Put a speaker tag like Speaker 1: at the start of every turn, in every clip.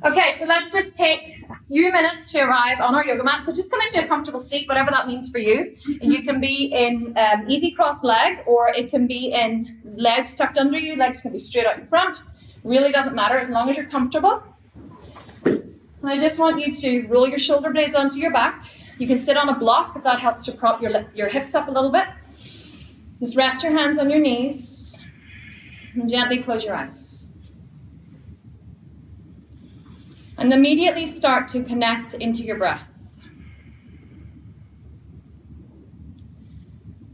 Speaker 1: Okay, so let's just take a few minutes to arrive on our yoga mat. So just come into a comfortable seat, whatever that means for you. You can be in easy cross leg, or it can be in legs tucked under you. Legs can be straight out in front. Really doesn't matter as long as you're comfortable. And I just want you to roll your shoulder blades onto your back. You can sit on a block if that helps to prop your hips up a little bit. Just rest your hands on your knees and gently close your eyes. And immediately start to connect into your breath.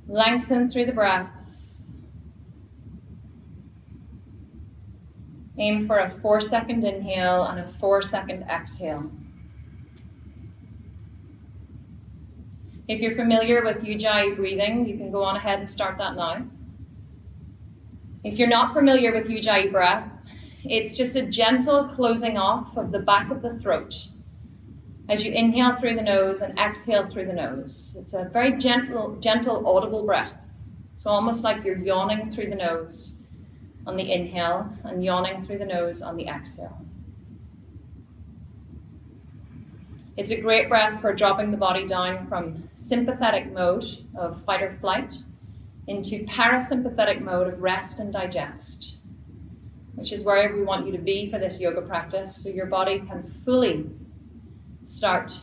Speaker 1: Lengthen through the breath. Aim for a 4-second inhale and a 4-second exhale. If you're familiar with Ujjayi breathing, you can go on ahead and start that now. If you're not familiar with Ujjayi breath, it's just a gentle closing off of the back of the throat as you inhale through the nose and exhale through the nose. It's a very gentle, audible breath. It's almost like you're yawning through the nose on the inhale and yawning through the nose on the exhale. It's a great breath for dropping the body down from sympathetic mode of fight or flight into parasympathetic mode of rest and digest, which is where we want you to be for this yoga practice, so your body can fully start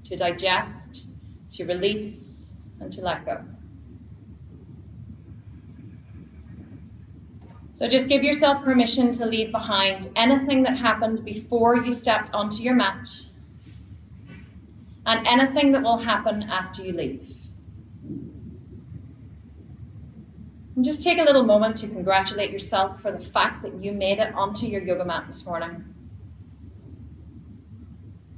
Speaker 1: to digest, to release, and to let go. So just give yourself permission to leave behind anything that happened before you stepped onto your mat, and anything that will happen after you leave. And just take a little moment to congratulate yourself for the fact that you made it onto your yoga mat this morning.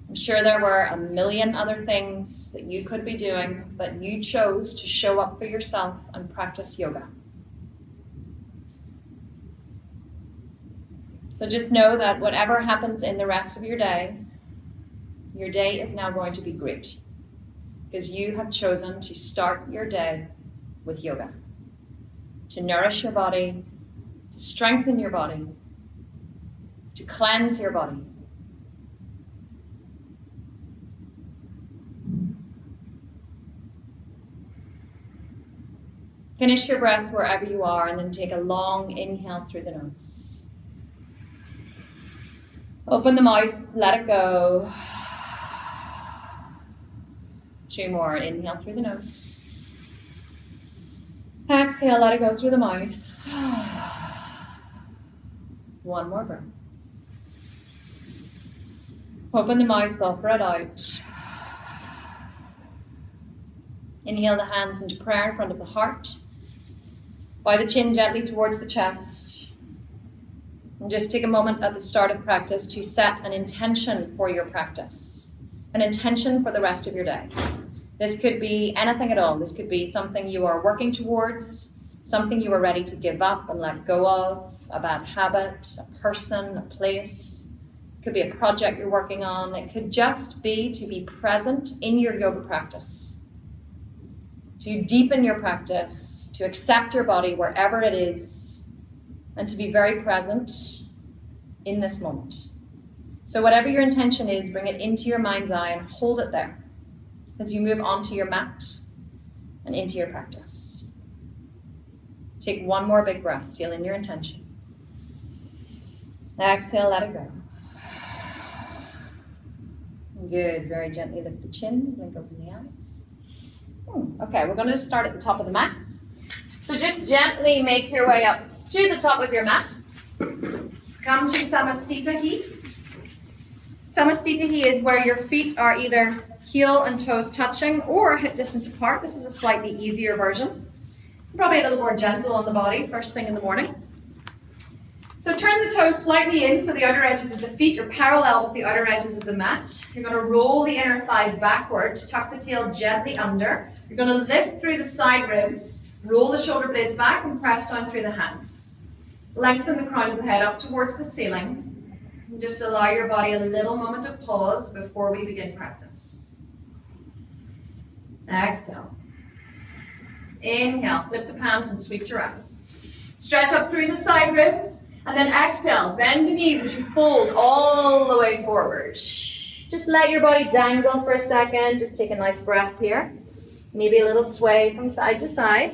Speaker 1: I'm sure there were a million other things that you could be doing, but you chose to show up for yourself and practice yoga. So just know that whatever happens in the rest of your day is now going to be great, because you have chosen to start your day with yoga. To nourish your body, to strengthen your body, to cleanse your body. Finish your breath wherever you are, and then take a long inhale through the nose. Open the mouth, let it go. 2 more, inhale through the nose. Exhale, let it go through the mouth. 1 more breath. Open the mouth, offer it out. Inhale the hands into prayer in front of the heart. Bow the chin gently towards the chest. And just take a moment at the start of practice to set an intention for your practice. An intention for the rest of your day. This could be anything at all. This could be something you are working towards, something you are ready to give up and let go of, a bad habit, a person, a place. It could be a project you're working on. It could just be to be present in your yoga practice, to deepen your practice, to accept your body wherever it is, and to be very present in this moment. So whatever your intention is, bring it into your mind's eye and hold it there as you move onto your mat and into your practice. Take 1 more big breath, seal in your intention. Exhale, let it go. Good, very gently lift the chin, blink open the eyes. Okay, we're going to start at the top of the mat. So just gently make your way up to the top of your mat. Come to Samastitahi. Samastitahi is where your feet are either heel and toes touching or hip distance apart. This is a slightly easier version. Probably a little more gentle on the body first thing in the morning. So turn the toes slightly in so the outer edges of the feet are parallel with the outer edges of the mat. You're going to roll the inner thighs backward, tuck the tail gently under. You're going to lift through the side ribs, roll the shoulder blades back and press down through the hands. Lengthen the crown of the head up towards the ceiling. And just allow your body a little moment of pause before we begin practice. Exhale. Inhale, flip the palms and sweep your eyes. Stretch up through the side ribs. And then exhale, bend the knees as you fold all the way forward. Just let your body dangle for a second. Just take a nice breath here. Maybe a little sway from side to side.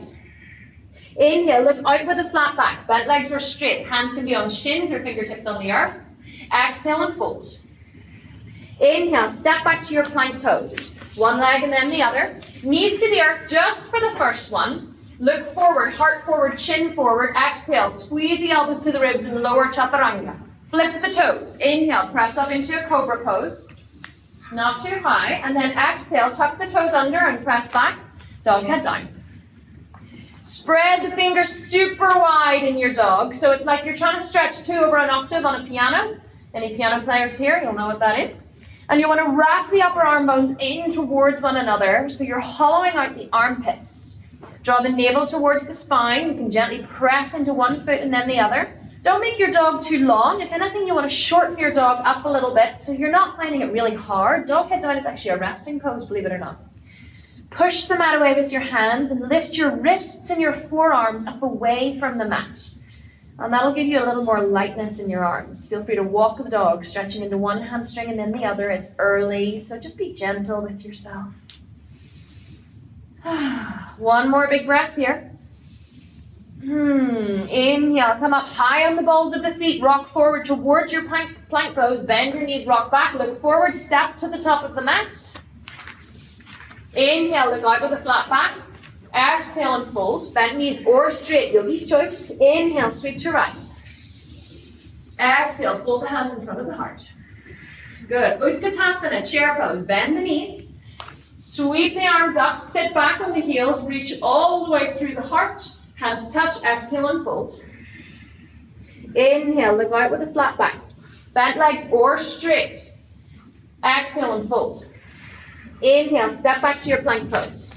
Speaker 1: Inhale, look out with a flat back. Bent legs are straight. Hands can be on shins or fingertips on the earth. Exhale and fold. Inhale, step back to your plank pose. One leg and then the other. Knees to the earth just for the first one. Look forward, heart forward, chin forward. Exhale, squeeze the elbows to the ribs in the lower chaturanga. Flip the toes. Inhale, press up into a cobra pose. Not too high. And then exhale, tuck the toes under and press back. Dog head down. Spread the fingers super wide in your dog. So it's like you're trying to stretch 2 over an octave on a piano. Any piano players here, you'll know what that is. And you want to wrap the upper arm bones in towards one another. So you're hollowing out the armpits. Draw the navel towards the spine. You can gently press into one foot and then the other. Don't make your dog too long. If anything, you want to shorten your dog up a little bit so you're not finding it really hard. Dog head down is actually a resting pose, believe it or not. Push the mat away with your hands and lift your wrists and your forearms up away from the mat. And that'll give you a little more lightness in your arms. Feel free to walk the dog, stretching into one hamstring and then the other. It's early, so just be gentle with yourself. One more big breath here. Inhale, come up high on the balls of the feet, rock forward towards your plank pose, bend your knees, rock back, look forward, step to the top of the mat. Inhale, look out with a flat back. Exhale and fold, bend knees or straight, yogi's choice. Inhale, sweep to rise. Exhale, fold the hands in front of the heart. Good, Utkatasana, chair pose, bend the knees. Sweep the arms up, sit back on the heels, reach all the way through the heart. Hands touch, exhale and fold. Inhale, look out with a flat back. Bent legs or straight. Exhale and fold. Inhale, step back to your plank pose.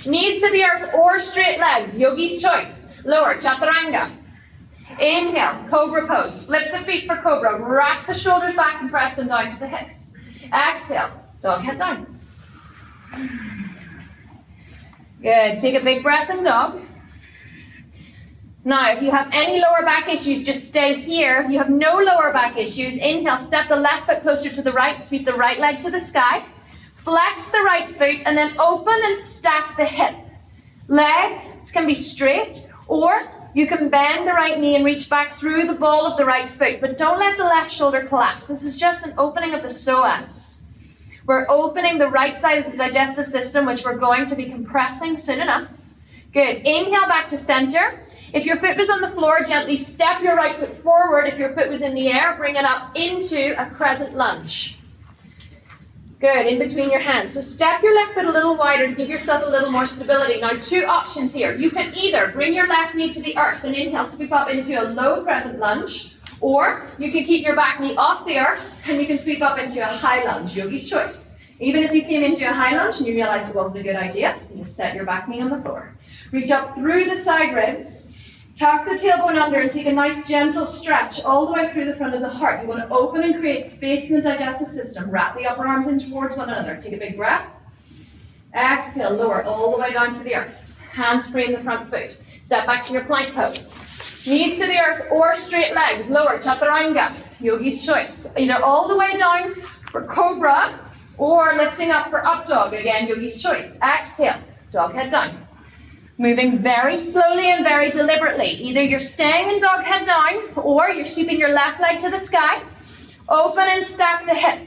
Speaker 1: Knees to the earth or straight legs, yogi's choice. Lower, chaturanga. Inhale, cobra pose. Flip the feet for cobra. Wrap the shoulders back and press them down to the hips. Exhale, dog head down. Good, take a big breath in dog. Now, if you have any lower back issues, just stay here. If you have no lower back issues, inhale, step the left foot closer to the right, sweep the right leg to the sky. Flex the right foot and then open and stack the hip. Legs can be straight, or you can bend the right knee and reach back through the ball of the right foot, but don't let the left shoulder collapse. This is just an opening of the psoas. We're opening the right side of the digestive system, which we're going to be compressing soon enough. Good. Inhale back to center. If your foot was on the floor, gently step your right foot forward. If your foot was in the air, bring it up into a crescent lunge. Good, in between your hands. So step your left foot a little wider to give yourself a little more stability. Now, 2 options here. You can either bring your left knee to the earth and inhale, sweep up into a low crescent lunge, or you can keep your back knee off the earth and you can sweep up into a high lunge, yogi's choice. Even if you came into a high lunge and you realized it wasn't a good idea, you just set your back knee on the floor. Reach up through the side ribs. Tuck the tailbone under and take a nice gentle stretch all the way through the front of the heart. You want to open and create space in the digestive system. Wrap the upper arms in towards one another. Take a big breath. Exhale, lower all the way down to the earth. Hands free in the front foot. Step back to your plank pose. Knees to the earth or straight legs. Lower, chaturanga, yogi's choice. Either all the way down for cobra or lifting up for up dog. Again, yogi's choice. Exhale, dog head down. Moving very slowly and very deliberately. Either you're staying in dog head down or you're sweeping your left leg to the sky. Open and stack the hip.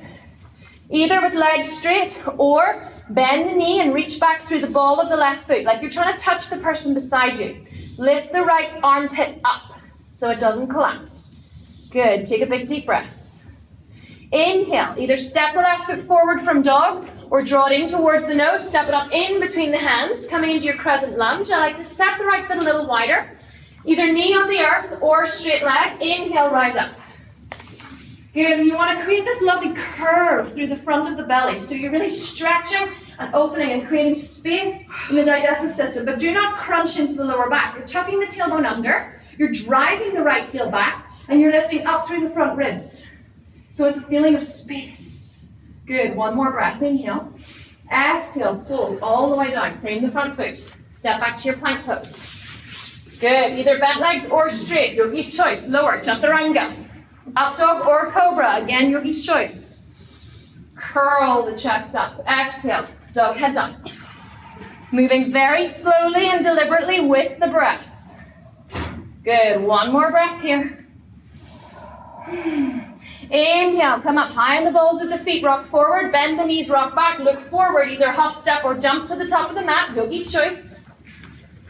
Speaker 1: Either with legs straight or bend the knee and reach back through the ball of the left foot, like you're trying to touch the person beside you. Lift the right armpit up so it doesn't collapse. Good, take a big deep breath. Inhale, either step the left foot forward from dog or draw it in towards the nose, step it up in between the hands, coming into your crescent lunge. I like to step the right foot a little wider, either knee on the earth or straight leg. Inhale, rise up. Good, you want to create this lovely curve through the front of the belly. So you're really stretching and opening and creating space in the digestive system, but do not crunch into the lower back. You're tucking the tailbone under, you're driving the right heel back, and you're lifting up through the front ribs. So it's a feeling of space. Good, one more breath, inhale. Exhale, fold all the way down, frame the front foot. Step back to your plank pose. Good, either bent legs or straight, yogi's choice. Lower, chaturanga. Up dog or cobra, again, yogi's choice. Curl the chest up, exhale, dog head down. Moving very slowly and deliberately with the breath. Good, one more breath here. Inhale, come up high on the balls of the feet, rock forward, bend the knees, rock back, look forward, either hop, step, or jump to the top of the mat, yogi's choice.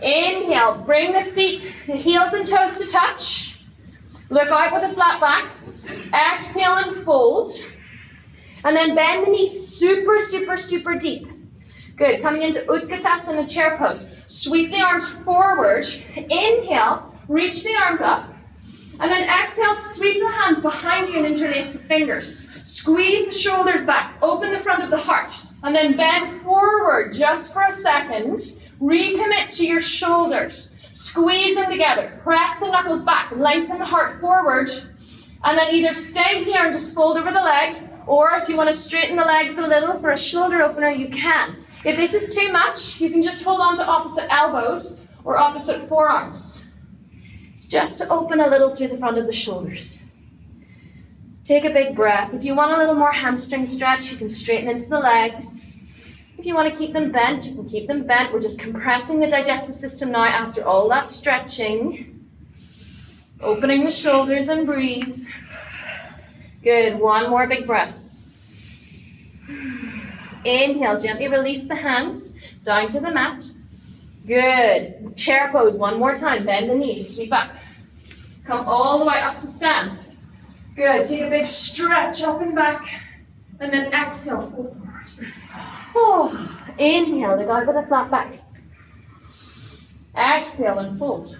Speaker 1: Inhale, bring the feet, the heels and toes to touch. Look out with a flat back. Exhale and fold. And then bend the knees super, super, super deep. Good, coming into Utkatasana chair pose. Sweep the arms forward. Inhale, reach the arms up. And then exhale, sweep the hands behind you and interlace the fingers. Squeeze the shoulders back, open the front of the heart. And then bend forward just for a second. Recommit to your shoulders. Squeeze them together. Press the knuckles back. Lengthen the heart forward. And then either stay here and just fold over the legs, or if you want to straighten the legs a little for a shoulder opener, you can. If this is too much, you can just hold on to opposite elbows or opposite forearms. It's just to open a little through the front of the shoulders. Take a big breath. If you want a little more hamstring stretch, you can straighten into the legs. If you want to keep them bent, you can keep them bent. We're just compressing the digestive system now after all that stretching. Opening the shoulders and breathe. Good, one more big breath. Inhale, gently release the hands down to the mat. Good, chair pose one more time, bend the knees, sweep up. Come all the way up to stand. Good, take a big stretch up and back, and then exhale, fold forward. Oh, inhale, look out with a flat back. Exhale and fold.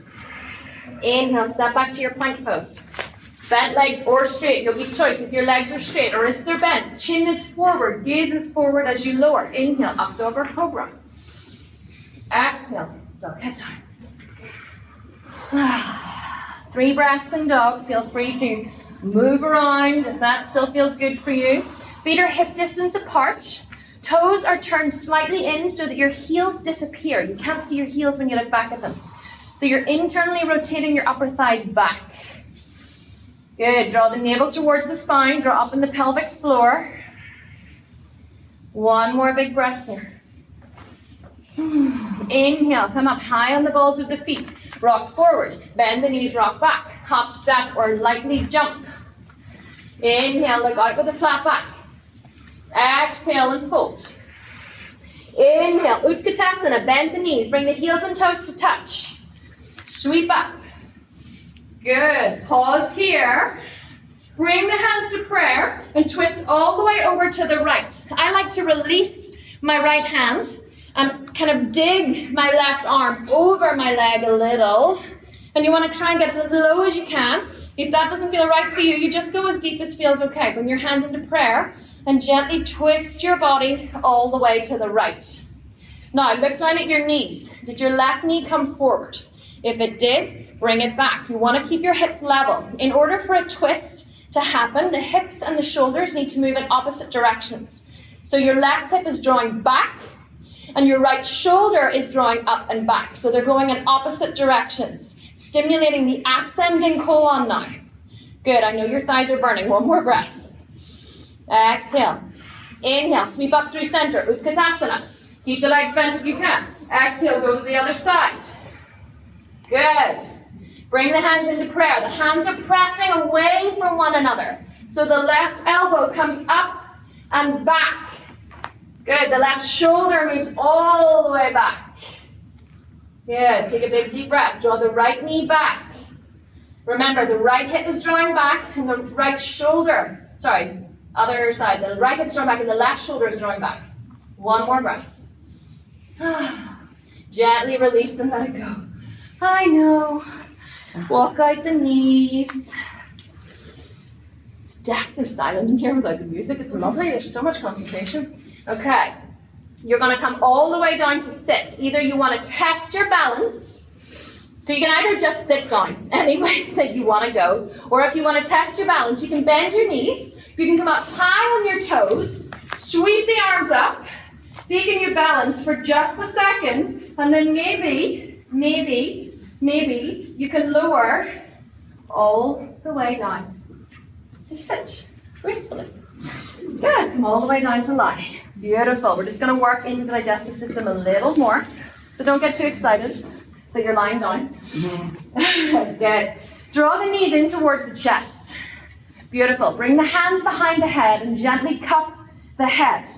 Speaker 1: Inhale, step back to your plank pose. Bent legs or straight, yogi's choice. If your legs are straight or if they're bent, chin is forward, gaze is forward as you lower. Inhale, up dog or cobra. Exhale, dog head down. 3 breaths in dog. Feel free to move around if that still feels good for you. Feet are hip distance apart. Toes are turned slightly in so that your heels disappear. You can't see your heels when you look back at them. So you're internally rotating your upper thighs back. Good, draw the navel towards the spine, draw up in the pelvic floor. One more big breath here. Inhale, come up high on the balls of the feet. Rock forward, bend the knees, rock back. Hop, step, or lightly jump. Inhale, look out with a flat back. Exhale and fold. Inhale, Utkatasana, bend the knees, bring the heels and toes to touch. Sweep up. Good, pause here. Bring the hands to prayer and twist all the way over to the right. I like to release my right hand and kind of dig my left arm over my leg a little. And you want to try and get it as low as you can. If that doesn't feel right for you, you just go as deep as feels okay. Bring your hands into prayer and gently twist your body all the way to the right. Now, look down at your knees. Did your left knee come forward? If it did, bring it back. You want to keep your hips level. In order for a twist to happen, the hips and the shoulders need to move in opposite directions. So your left hip is drawing back and your right shoulder is drawing up and back. So they're going in opposite directions, stimulating the ascending colon now. Good, I know your thighs are burning. One more breath. Exhale. Inhale, sweep up through center, Utkatasana. Keep the legs bent if you can. Exhale, go to the other side. Good. Bring the hands into prayer. The hands are pressing away from one another. So the left elbow comes up and back. Good. The left shoulder moves all the way back. Good. Take a big deep breath. Draw the right knee back. Remember, the right hip is drawing back and the right shoulder, other side. The right hip is drawing back and the left shoulder is drawing back. One more breath. Gently release and let it go. I know. Walk out the knees. It's definitely silent in here without the music. It's lovely. There's so much concentration. Okay. You're going to come all the way down to sit. Either you want to test your balance. So you can either just sit down any way that you want to go. Or if you want to test your balance, you can bend your knees. You can come up high on your toes. Sweep the arms up. Seeking your balance for just a second. And then maybe maybe you can lower all the way down to sit gracefully. Good, come all the way down to lie. Beautiful, we're just gonna work into the digestive system a little more. So don't get too excited that you're lying down. Good. Draw the knees in towards the chest. Beautiful. Bring the hands behind the head and gently cup the head.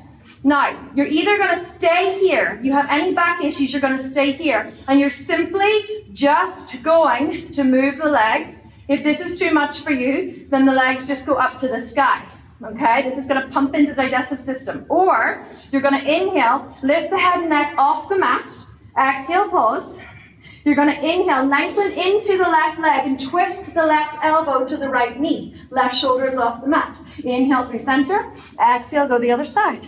Speaker 1: Now, you're either going to stay here. If you have any back issues, you're going to stay here. And you're simply just going to move the legs. If this is too much for you, then the legs just go up to the sky. Okay? This is going to pump into the digestive system. Or you're going to inhale, lift the head and neck off the mat. Exhale, pause. You're going to inhale, lengthen into the left leg and twist the left elbow to the right knee. Left shoulder is off the mat. Inhale through center. Exhale, go the other side.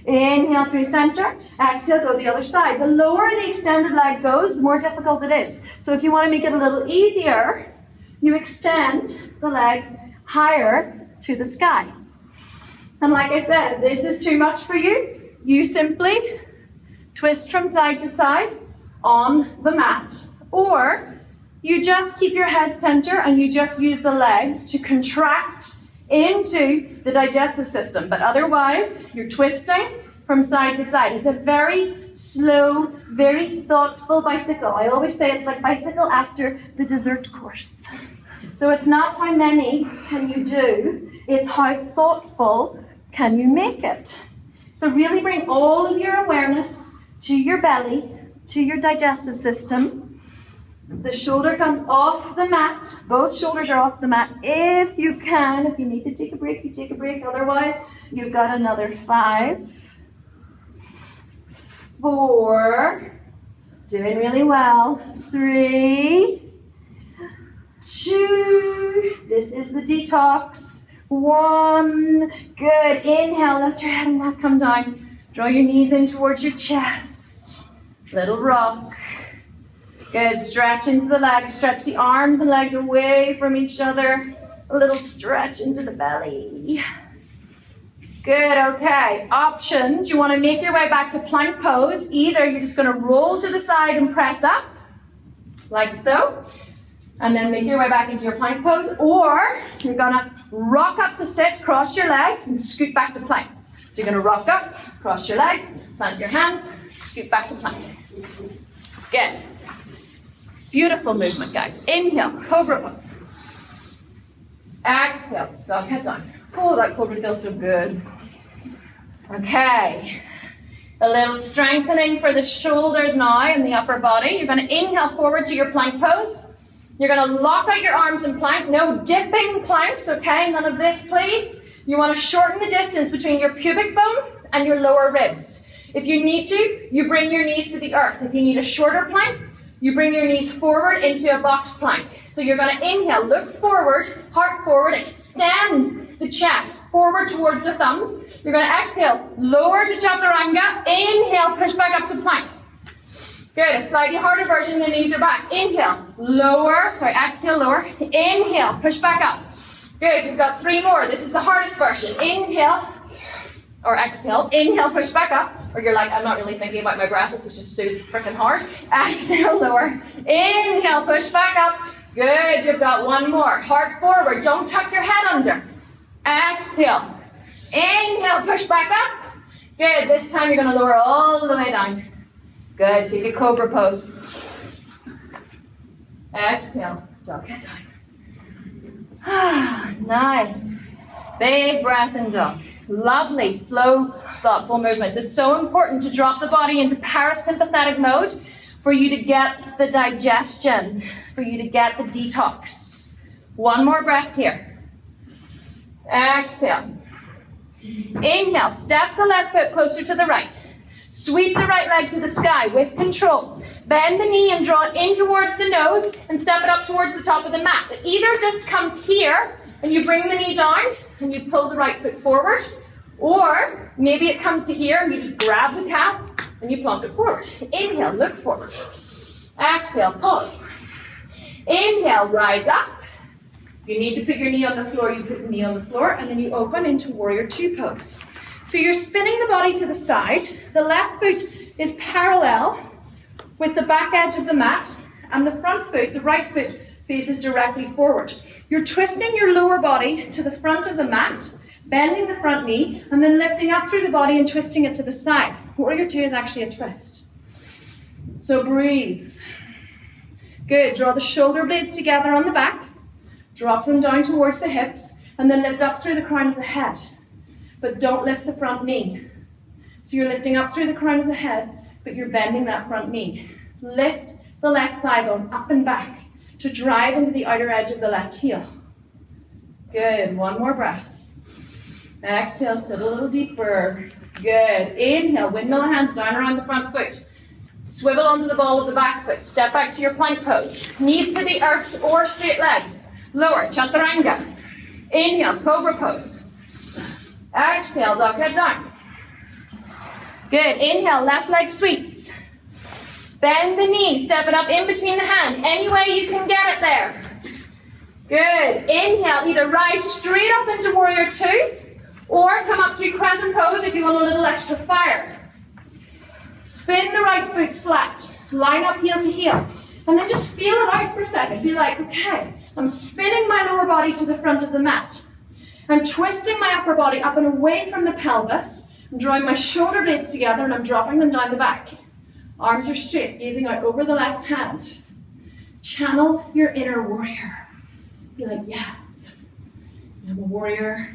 Speaker 1: Inhale through center. Exhale, go the other side. The lower the extended leg goes, the more difficult it is. So if you want to make it a little easier, you extend the leg higher to the sky. And like I said, if this is too much for you, you simply twist from side to side on the mat, or you just keep your head center and you just use the legs to contract into the digestive system. But otherwise, you're twisting from side to side. It's a very slow, very thoughtful bicycle. I always say it's like bicycle after the dessert course. So it's not how many can you do, it's how thoughtful can you make it. So really bring all of your awareness to your belly, to your digestive system. The shoulder comes off the mat. Both shoulders are off the mat if you can. If you need to take a break, you take a break. Otherwise, you've got another 5, 4, doing really well. 3, 2, this is the detox. 1, good. Inhale, let your head and neck come down. Draw your knees in towards your chest. Little rock. Good, stretch into the legs, stretch the arms and legs away from each other. A little stretch into the belly. Good, okay. Options, you want to make your way back to plank pose. Either you're just going to roll to the side and press up, like so, and then make your way back into your plank pose, or you're going to rock up to sit, cross your legs, and scoot back to plank. So you're going to rock up, cross your legs, plant your hands, scoot back to plank. Good. Beautiful movement, guys. Inhale, cobra pose. Exhale, dog head down. Oh, that cobra feels so good. Okay. A little strengthening for the shoulders now and the upper body. You're going to inhale forward to your plank pose. You're going to lock out your arms in plank. No dipping planks, okay? None of this, please. You want to shorten the distance between your pubic bone and your lower ribs. If you need to, you bring your knees to the earth. If you need a shorter plank, you bring your knees forward into a box plank. So you're going to inhale, look forward, heart forward, extend the chest forward towards the thumbs. You're going to exhale, lower to chaturanga. Inhale, push back up to plank. Good, a slightly harder version, the knees are back. Inhale, exhale, lower. Inhale, push back up. Good, you've got 3 more. This is the hardest version. Inhale, or exhale. Inhale, push back up. Or you're like, I'm not really thinking about my breath. This is just so freaking hard. Exhale, lower. Inhale, push back up. Good, you've got 1 more. Heart forward. Don't tuck your head under. Exhale. Inhale, push back up. Good, this time you're going to lower all the way down. Good, take a cobra pose. Exhale, dog head down. Ah, nice. Big breath in dog. Lovely, slow, thoughtful movements. It's so important to drop the body into parasympathetic mode for you to get the digestion, for you to get the detox. 1 more breath here. Exhale. Inhale, step the left foot closer to the right. Sweep the right leg to the sky with control. Bend the knee and draw it in towards the nose and step it up towards the top of the mat. It either just comes here and you bring the knee down and you pull the right foot forward, or maybe it comes to here and you just grab the calf and you plonk it forward. Inhale, look forward. Exhale, pause. Inhale, rise up. If you need to put your knee on the floor, you put the knee on the floor, and then you open into warrior 2 pose. So you're spinning the body to the side. The left foot is parallel with the back edge of the mat, and the front foot, the right foot, faces directly forward. You're twisting your lower body to the front of the mat, bending the front knee, and then lifting up through the body and twisting it to the side. Warrior two is actually a twist. So breathe. Good. Draw the shoulder blades together on the back. Drop them down towards the hips, and then lift up through the crown of the head. But don't lift the front knee. So you're lifting up through the crown of the head, but you're bending that front knee. Lift the left thigh bone up and back to drive into the outer edge of the left heel. Good. One more breath. Exhale, sit a little deeper. Good. Inhale, windmill the hands down around the front foot. Swivel onto the ball of the back foot. Step back to your plank pose. Knees to the earth or straight legs. Lower, chaturanga. Inhale, cobra pose. Exhale, dog head down. Good. Inhale, left leg sweeps. Bend the knee, step it up in between the hands. Any way you can get it there. Good. Inhale, either rise straight up into warrior two, or come up through crescent pose if you want a little extra fire. Spin the right foot flat. Line up heel to heel. And then just feel it out for a second. Be like, okay, I'm spinning my lower body to the front of the mat. I'm twisting my upper body up and away from the pelvis. I'm drawing my shoulder blades together and I'm dropping them down the back. Arms are straight, gazing out over the left hand. Channel your inner warrior. Be like, yes, I'm a warrior.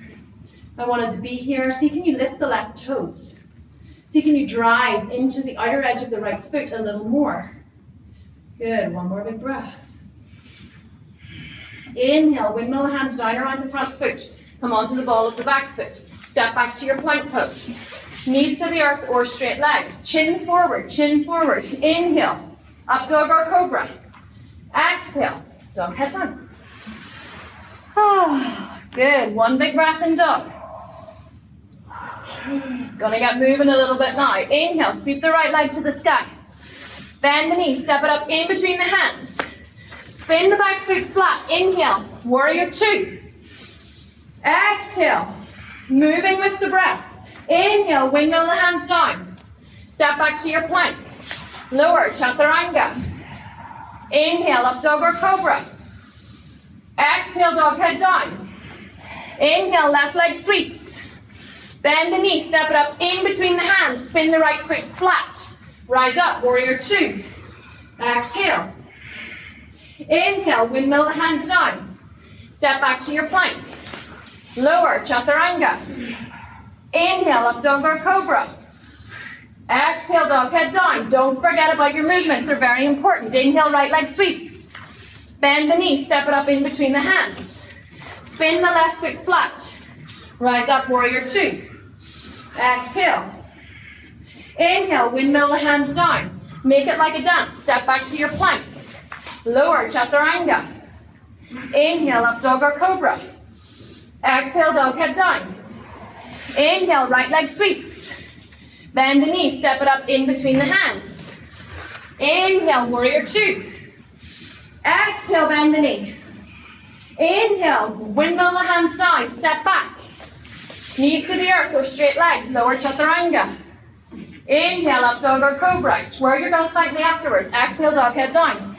Speaker 1: I wanted to be here. See, can you lift the left toes? See, can you drive into the outer edge of the right foot a little more? Good, one more big breath. Inhale, windmill the hands down around the front foot. Come onto the ball of the back foot. Step back to your plank pose. Knees to the earth or straight legs. Chin forward, chin forward. Inhale, up dog or cobra. Exhale, dog head down. Good, one big breath in dog. Gonna get moving a little bit now. Inhale, sweep the right leg to the sky. Bend the knee, step it up in between the hands. Spin the back foot flat. Inhale, warrior two. Exhale, moving with the breath. Inhale, windmill the hands down. Step back to your plank. Lower, chaturanga. Inhale, up dog or cobra. Exhale, dog head down. Inhale, left leg sweeps. Bend the knee, step it up in between the hands. Spin the right foot flat. Rise up, warrior two. Exhale. Inhale, windmill the hands down. Step back to your plank. Lower, chaturanga. Inhale, up dog or cobra. Exhale, dog head down. Don't forget about your movements, they're very important. Inhale, right leg sweeps. Bend the knee, step it up in between the hands. Spin the left foot flat. Rise up, warrior two. Exhale. Inhale, windmill the hands down. Make it like a dance. Step back to your plank. Lower, chaturanga. Inhale, up dog or cobra. Exhale, dog head down. Inhale, right leg sweeps. Bend the knee, step it up in between the hands. Inhale, warrior two. Exhale, bend the knee. Inhale, windmill the hands down, step back. Knees to the earth or straight legs, lower chaturanga. Inhale, up dog or cobra. I swear you're going to thank me afterwards. Exhale, dog head down.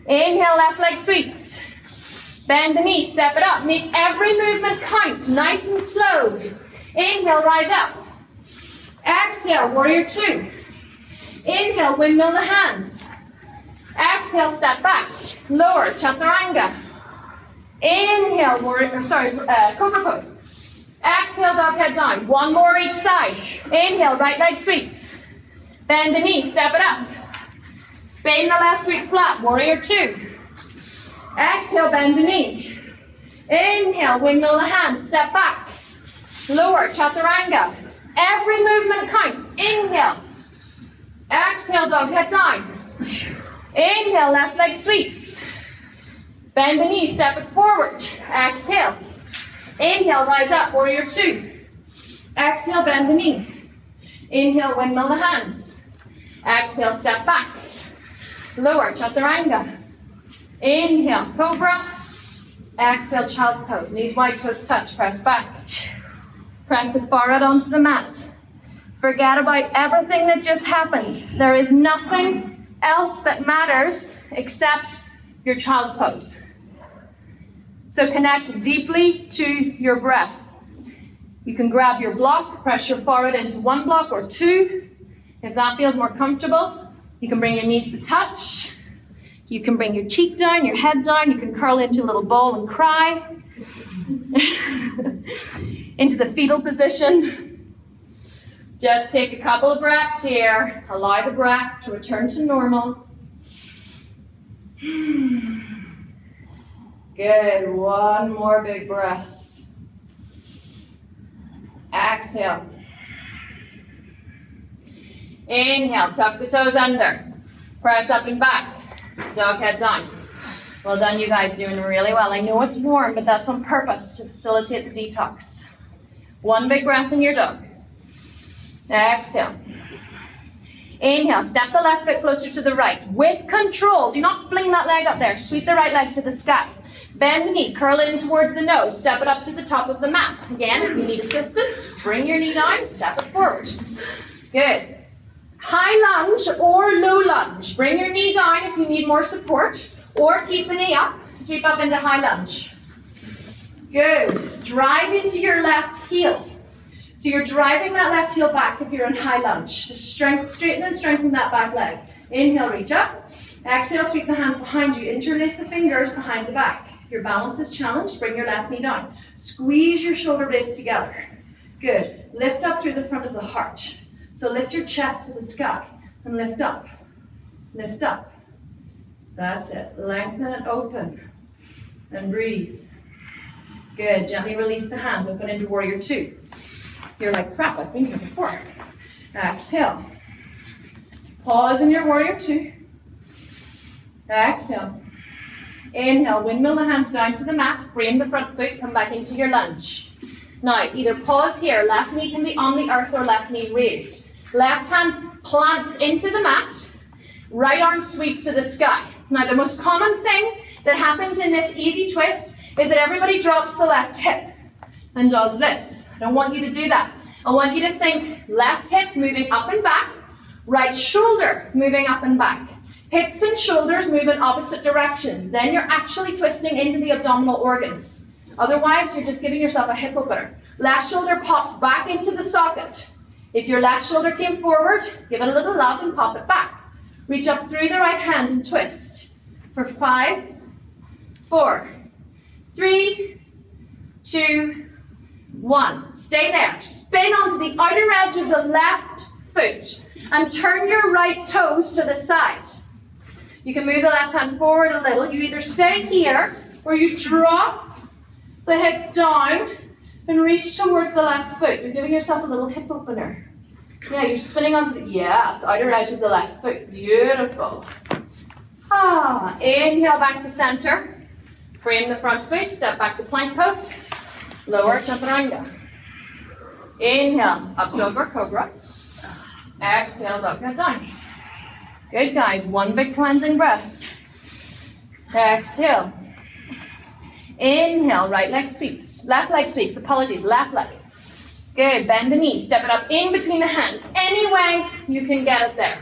Speaker 1: Inhale, left leg sweeps. Bend the knee, step it up. Make every movement count, nice and slow. Inhale, rise up. Exhale, warrior two. Inhale, windmill the hands. Exhale, step back. Lower, chaturanga. Inhale, cobra pose. Exhale, dog head down. One more each side. Inhale, right leg sweeps. Bend the knee, step it up. Spin the left foot flat, warrior two. Exhale, bend the knee. Inhale, windmill the hands, step back. Lower, chaturanga. Every movement counts. Inhale. Exhale, dog head down. Inhale, left leg sweeps. Bend the knee, step it forward. Exhale. Inhale, rise up, warrior two. Exhale, bend the knee. Inhale, windmill the hands. Exhale, step back. Lower, chaturanga. Inhale, cobra. Exhale, child's pose. Knees wide, toes touch, press back. Press the forehead onto the mat. Forget about everything that just happened. There is nothing else that matters except your child's pose. So connect deeply to your breath. You can grab your block, press your forehead into one block or two. If that feels more comfortable, you can bring your knees to touch. You can bring your cheek down, your head down. You can curl into a little ball and cry. Into the fetal position. Just take a couple of breaths here. Allow the breath to return to normal. Good, one more big breath. Exhale. Inhale, tuck the toes under. Press up and back. Dog head down. Well done, you guys, doing really well. I know it's warm, but that's on purpose to facilitate the detox. One big breath in your dog. Exhale. Inhale, step the left foot closer to the right. With control, do not fling that leg up there. Sweep the right leg to the sky. Bend the knee, curl it in towards the nose. Step it up to the top of the mat. Again, if you need assistance, bring your knee down, step it forward. Good. High lunge or low lunge. Bring your knee down if you need more support, or keep the knee up. Sweep up into high lunge. Good. Drive into your left heel. So you're driving that left heel back if you're in high lunge. Just straighten and strengthen that back leg. Inhale, reach up. Exhale, sweep the hands behind you. Interlace the fingers behind the back. If your balance is challenged, bring your left knee down. Squeeze your shoulder blades together. Good. Lift up through the front of the heart. So lift your chest to the sky and lift up. Lift up. That's it. Lengthen and open. And breathe. Good. Gently release the hands. Open into warrior two. You're like, crap, I've been here before. Exhale. Pause in your warrior two. Exhale. Inhale, windmill the hands down to the mat, frame the front foot, come back into your lunge. Now, either pause here, left knee can be on the earth or left knee raised. Left hand plants into the mat, right arm sweeps to the sky. Now, the most common thing that happens in this easy twist is that everybody drops the left hip and does this. I don't want you to do that. I want you to think left hip moving up and back, right shoulder moving up and back. Hips and shoulders move in opposite directions. Then you're actually twisting into the abdominal organs. Otherwise, you're just giving yourself a hip opener. Left shoulder pops back into the socket. If your left shoulder came forward, give it a little love and pop it back. Reach up through the right hand and twist. For 5, 4, 3, 2, 1. Stay there. Spin onto the outer edge of the left foot and turn your right toes to the side. You can move the left hand forward a little. You either stay here or you drop the hips down and reach towards the left foot. You're giving yourself a little hip opener. Yeah, you're spinning onto the, yes, outer edge of the left foot. Beautiful. Inhale back to center. Frame the front foot, step back to plank pose. Lower chaturanga. Inhale, up dog or cobra. Exhale, dog head down. Good, guys. One big cleansing breath. Exhale. Inhale, right leg sweeps. Left leg sweeps, apologies, left leg. Good, bend the knee, step it up in between the hands. Any way you can get it there.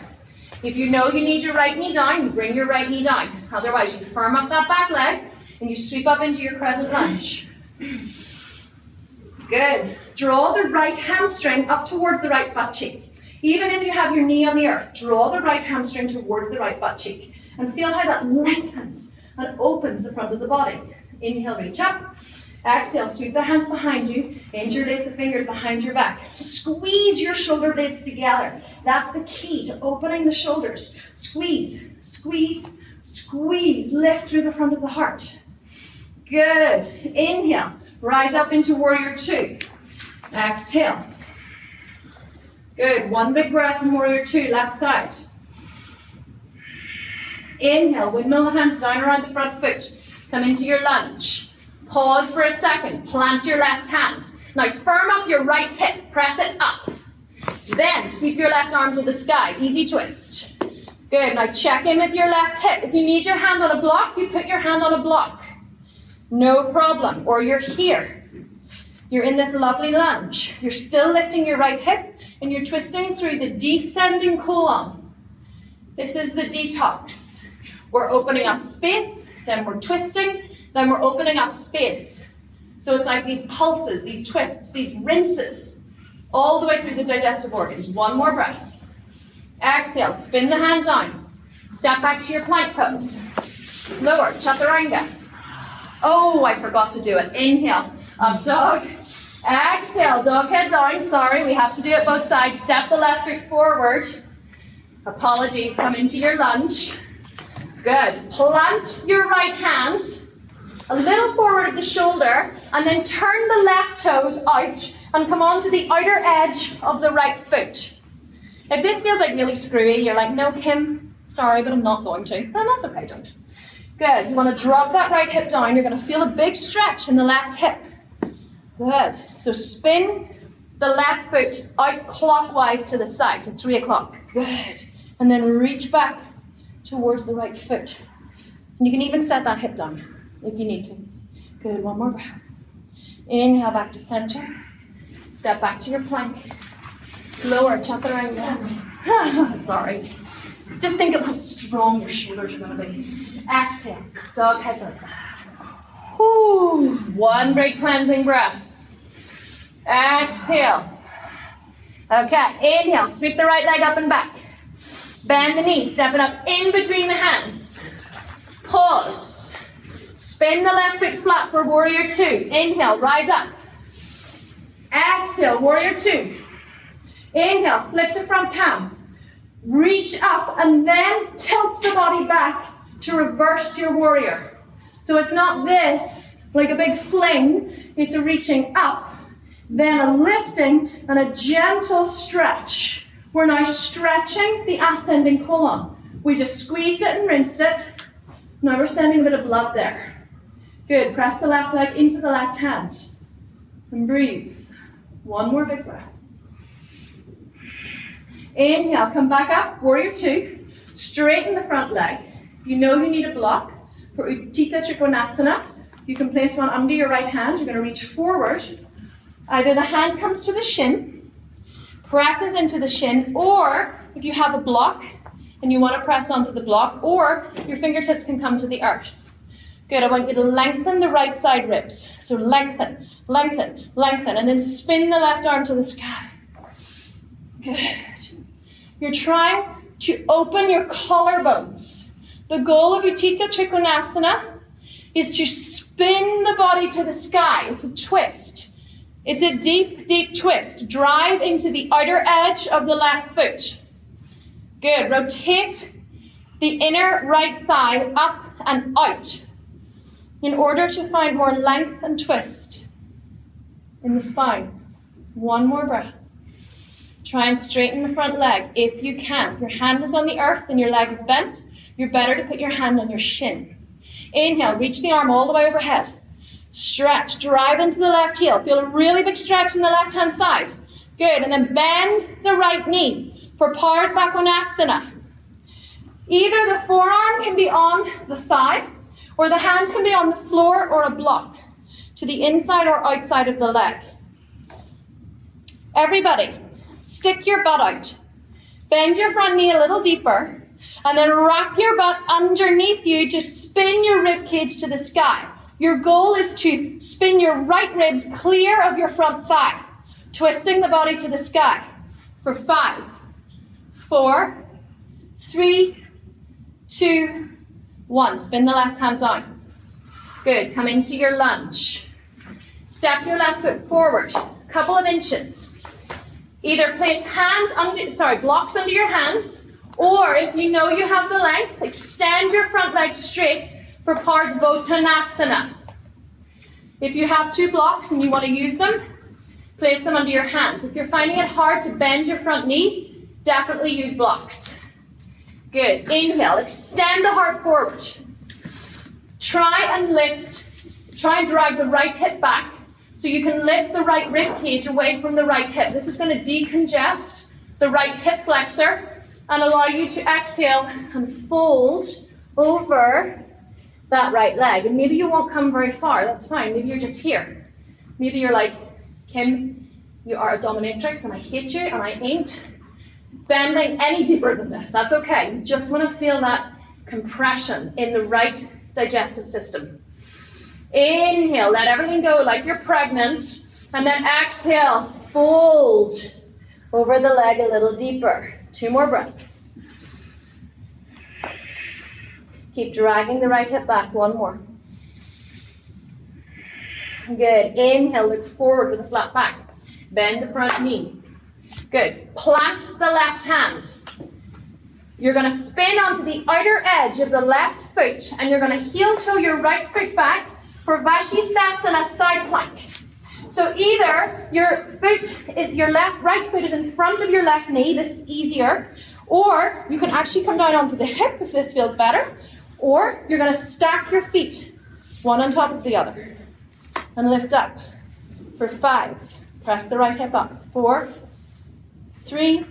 Speaker 1: If you know you need your right knee down, you bring your right knee down. Otherwise, you firm up that back leg and you sweep up into your crescent lunge. Good. Draw the right hamstring up towards the right butt cheek. Even if you have your knee on the earth, draw the right hamstring towards the right butt cheek and feel how that lengthens and opens the front of the body. Inhale, reach up. Exhale, sweep the hands behind you. Interlace the fingers behind your back. Squeeze your shoulder blades together. That's the key to opening the shoulders. Squeeze, squeeze, squeeze. Lift through the front of the heart. Good. Inhale. Rise up into warrior two. Exhale. Good. One big breath in warrior two, left side. Inhale. Windmill the hands down around the front foot. Come into your lunge. Pause for a second. Plant your left hand. Now firm up your right hip. Press it up. Then sweep your left arm to the sky. Easy twist. Good. Now check in with your left hip. If you need your hand on a block, you put your hand on a block. No problem. Or you're here. You're in this lovely lunge. You're still lifting your right hip and you're twisting through the descending colon. This is the detox. We're opening up space, then we're twisting, then we're opening up space. So it's like these pulses, these twists, these rinses, all the way through the digestive organs. One more breath. Exhale, spin the hand down. Step back to your plank pose. Lower, chaturanga. Oh, I forgot to do it. Inhale, up dog. Exhale, dog head down. Sorry, we have to do it both sides. Step the left foot forward. Apologies, come into your lunge. Good. Plant your right hand a little forward of the shoulder and then turn the left toes out and come onto the outer edge of the right foot. If this feels like really screwy, you're like, no, Kim, sorry, but I'm not going to. Then that's okay, don't. Good. You want to drop that right hip down. You're going to feel a big stretch in the left hip. Good. So spin the left foot out clockwise to the side, to 3 o'clock. Good. And then reach back towards the right foot. And you can even set that hip down if you need to. Good. One more breath. Inhale back to center. Step back to your plank. Lower, chaturanga. Sorry. Just think of how strong your shoulders are going to be. Exhale. Dog heads up. Whew. One big cleansing breath. Exhale. Okay, inhale, sweep the right leg up and back. Bend the knee, step it up in between the hands. Pause. Spin the left foot flat for warrior two. Inhale, rise up. Exhale, warrior two. Inhale, flip the front palm. Reach up and then tilt the body back to reverse your warrior. So it's not this, like a big fling. It's a reaching up, then a lifting and a gentle stretch. We're now stretching the ascending colon. We just squeezed it and rinsed it. Now we're sending a bit of blood there. Good. Press the left leg into the left hand. And breathe. One more big breath. Inhale, come back up, warrior two. Straighten the front leg. If you know you need a block for Utthita Trikonasana, you can place one under your right hand. You're going to reach forward. Either the hand comes to the shin, presses into the shin, or if you have a block and you want to press onto the block, or your fingertips can come to the earth. Good, I want you to lengthen the right side ribs. So lengthen, lengthen, lengthen, and then spin the left arm to the sky. Good. You're trying to open your collarbones. The goal of Utthita Trikonasana is to spin the body to the sky. It's a twist. It's a deep, deep twist. Drive into the outer edge of the left foot. Good. Rotate the inner right thigh up and out in order to find more length and twist in the spine. One more breath. Try and straighten the front leg if you can. If your hand is on the earth and your leg is bent, you're better to put your hand on your shin. Inhale, reach the arm all the way overhead. Stretch, drive into the left heel. Feel a really big stretch in the left-hand side. Good, and then bend the right knee for Parsvakonasana. Either the forearm can be on the thigh, or the hand can be on the floor or a block to the inside or outside of the leg. Everybody, stick your butt out. Bend your front knee a little deeper, and then wrap your butt underneath you to spin your rib cage to the sky. Your goal is to spin your right ribs clear of your front thigh, twisting the body to the sky for 5, 4, 3, 2, 1. Spin the left hand down. Good. Come into your lunge. Step your left foot forward, a couple of inches. Either place blocks under your hands, or if you know you have the length, extend your front leg straight for Parsvottanasana. If you have 2 blocks and you want to use them, place them under your hands. If you're finding it hard to bend your front knee, definitely use blocks. Good. Inhale, extend the heart forward. Try and drag the right hip back so you can lift the right rib cage away from the right hip. This is going to decongest the right hip flexor and allow you to exhale and fold over that right leg. And maybe you won't come very far, that's fine. Maybe you're just here. Maybe you're like, Kim, you are a dominatrix and I hate you and I ain't. bending any deeper than this, that's okay. You just want to feel that compression in the right digestive system. Inhale, let everything go like you're pregnant, and then exhale, fold over the leg a little deeper. 2 more breaths. Keep dragging the right hip back, 1 more. Good, inhale, look forward with a flat back. Bend the front knee. Good, plant the left hand. You're going to spin onto the outer edge of the left foot, and you're going to heel toe your right foot back for Vashisthasana side plank. So either your right foot is in front of your left knee, this is easier, or you can actually come down onto the hip if this feels better, or you're going to stack your feet, one on top of the other, and lift up for 5. Press the right hip up. 4, 3,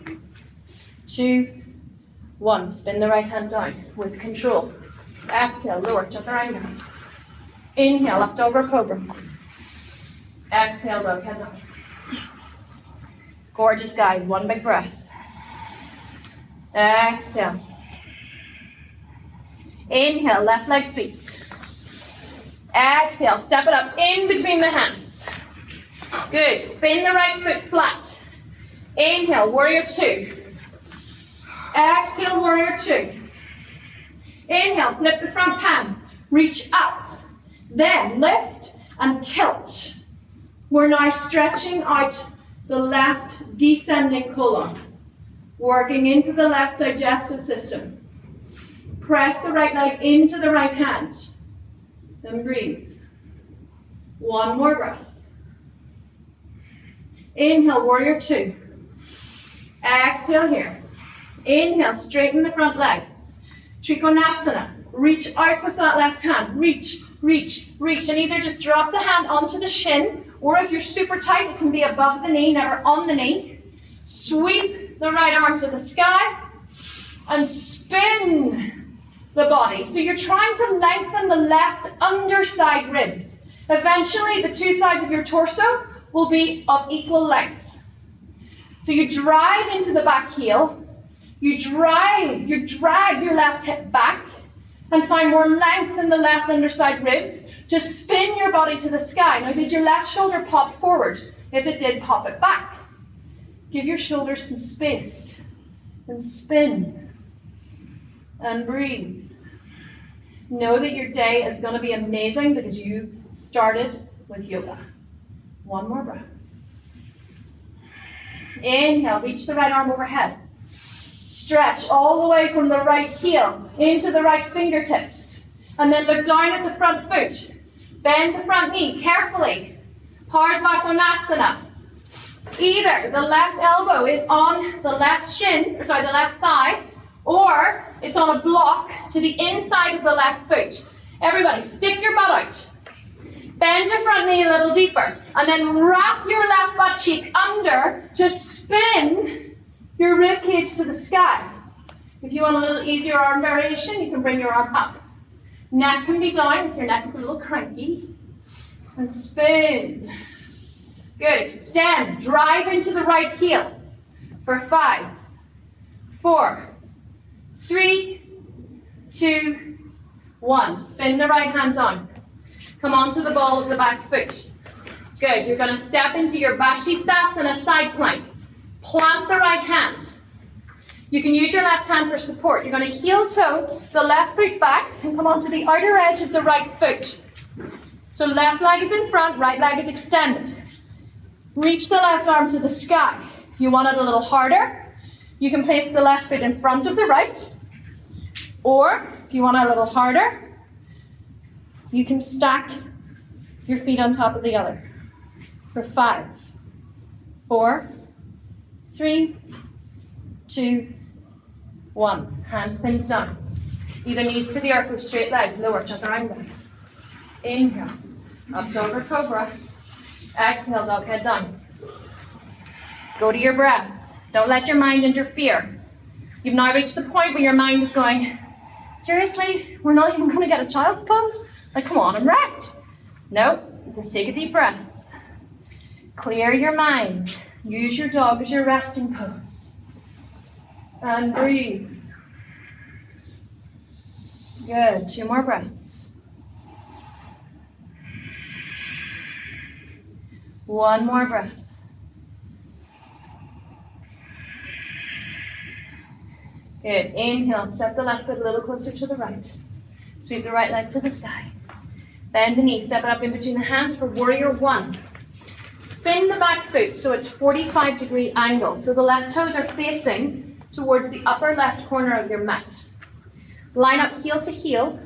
Speaker 1: 2, 1. Spin the right hand down with control. Exhale, lower chaturanga. Inhale, up over cobra. Exhale, dog head down. Gorgeous, guys. 1 big breath. Exhale. Inhale, left leg sweeps. Exhale, step it up in between the hands. Good. Spin the right foot flat. Inhale, warrior 2. Exhale, warrior 2. Inhale, flip the front palm. Reach up. Then lift and tilt. We're now stretching out the left descending colon, working into the left digestive system. Press the right leg into the right hand. Then breathe. 1 more breath. Inhale, warrior 2. Exhale here. Inhale, straighten the front leg. Trikonasana. Reach out with that left hand. Reach, reach, reach. And either just drop the hand onto the shin, or if you're super tight, it can be above the knee, never on the knee. Sweep the right arm to the sky and spin the body. So you're trying to lengthen the left underside ribs. Eventually, the 2 sides of your torso will be of equal length. So you drive into the back heel. You drag your left hip back and find more length in the left underside ribs. Just spin your body to the sky. Now, did your left shoulder pop forward? If it did, pop it back. Give your shoulders some space and spin and breathe. Know that your day is going to be amazing because you started with yoga. 1 more breath. Inhale, reach the right arm overhead. Stretch all the way from the right heel into the right fingertips. And then look down at the front foot. Bend the front knee carefully. Parsvakonasana. Either the left elbow is on the left the left thigh, or it's on a block to the inside of the left foot. Everybody, stick your butt out. Bend your front knee a little deeper, and then wrap your left butt cheek under to spin your rib cage to the sky. If you want a little easier arm variation, you can bring your arm up. Neck can be down if your neck is a little cranky. And spin. Good, extend, drive into the right heel for 5, 4, 3, 2, 1. Spin the right hand down. Come onto the ball of the back foot. Good, you're going to step into your Vashisthasana side plank. Plant the right hand. You can use your left hand for support. You're going to heel toe the left foot back and come onto the outer edge of the right foot. So left leg is in front, right leg is extended. Reach the left arm to the sky. If you want it a little harder, you can place the left foot in front of the right. Or if you want it a little harder, you can stack your feet on top of the other. For 5, 4, 3, 2, 1. Hand spins down. Either knees to the earth with straight legs, lower chaturanga. Inhale, up over cobra. Exhale, dog head down. Go to your breath. Don't let your mind interfere. You've now reached the point where your mind is going, seriously, we're not even going to get a child's pose? Like, come on, I'm wrecked. No, just take a deep breath. Clear your mind. Use your dog as your resting pose. And breathe. Good, 2 more breaths. 1 more breath. Good, inhale, step the left foot a little closer to the right. Sweep the right leg to the sky. Bend the knee, step it up in between the hands for warrior 1. Spin the back foot so it's 45-degree angle. So the left toes are facing towards the upper left corner of your mat. Line up heel to heel.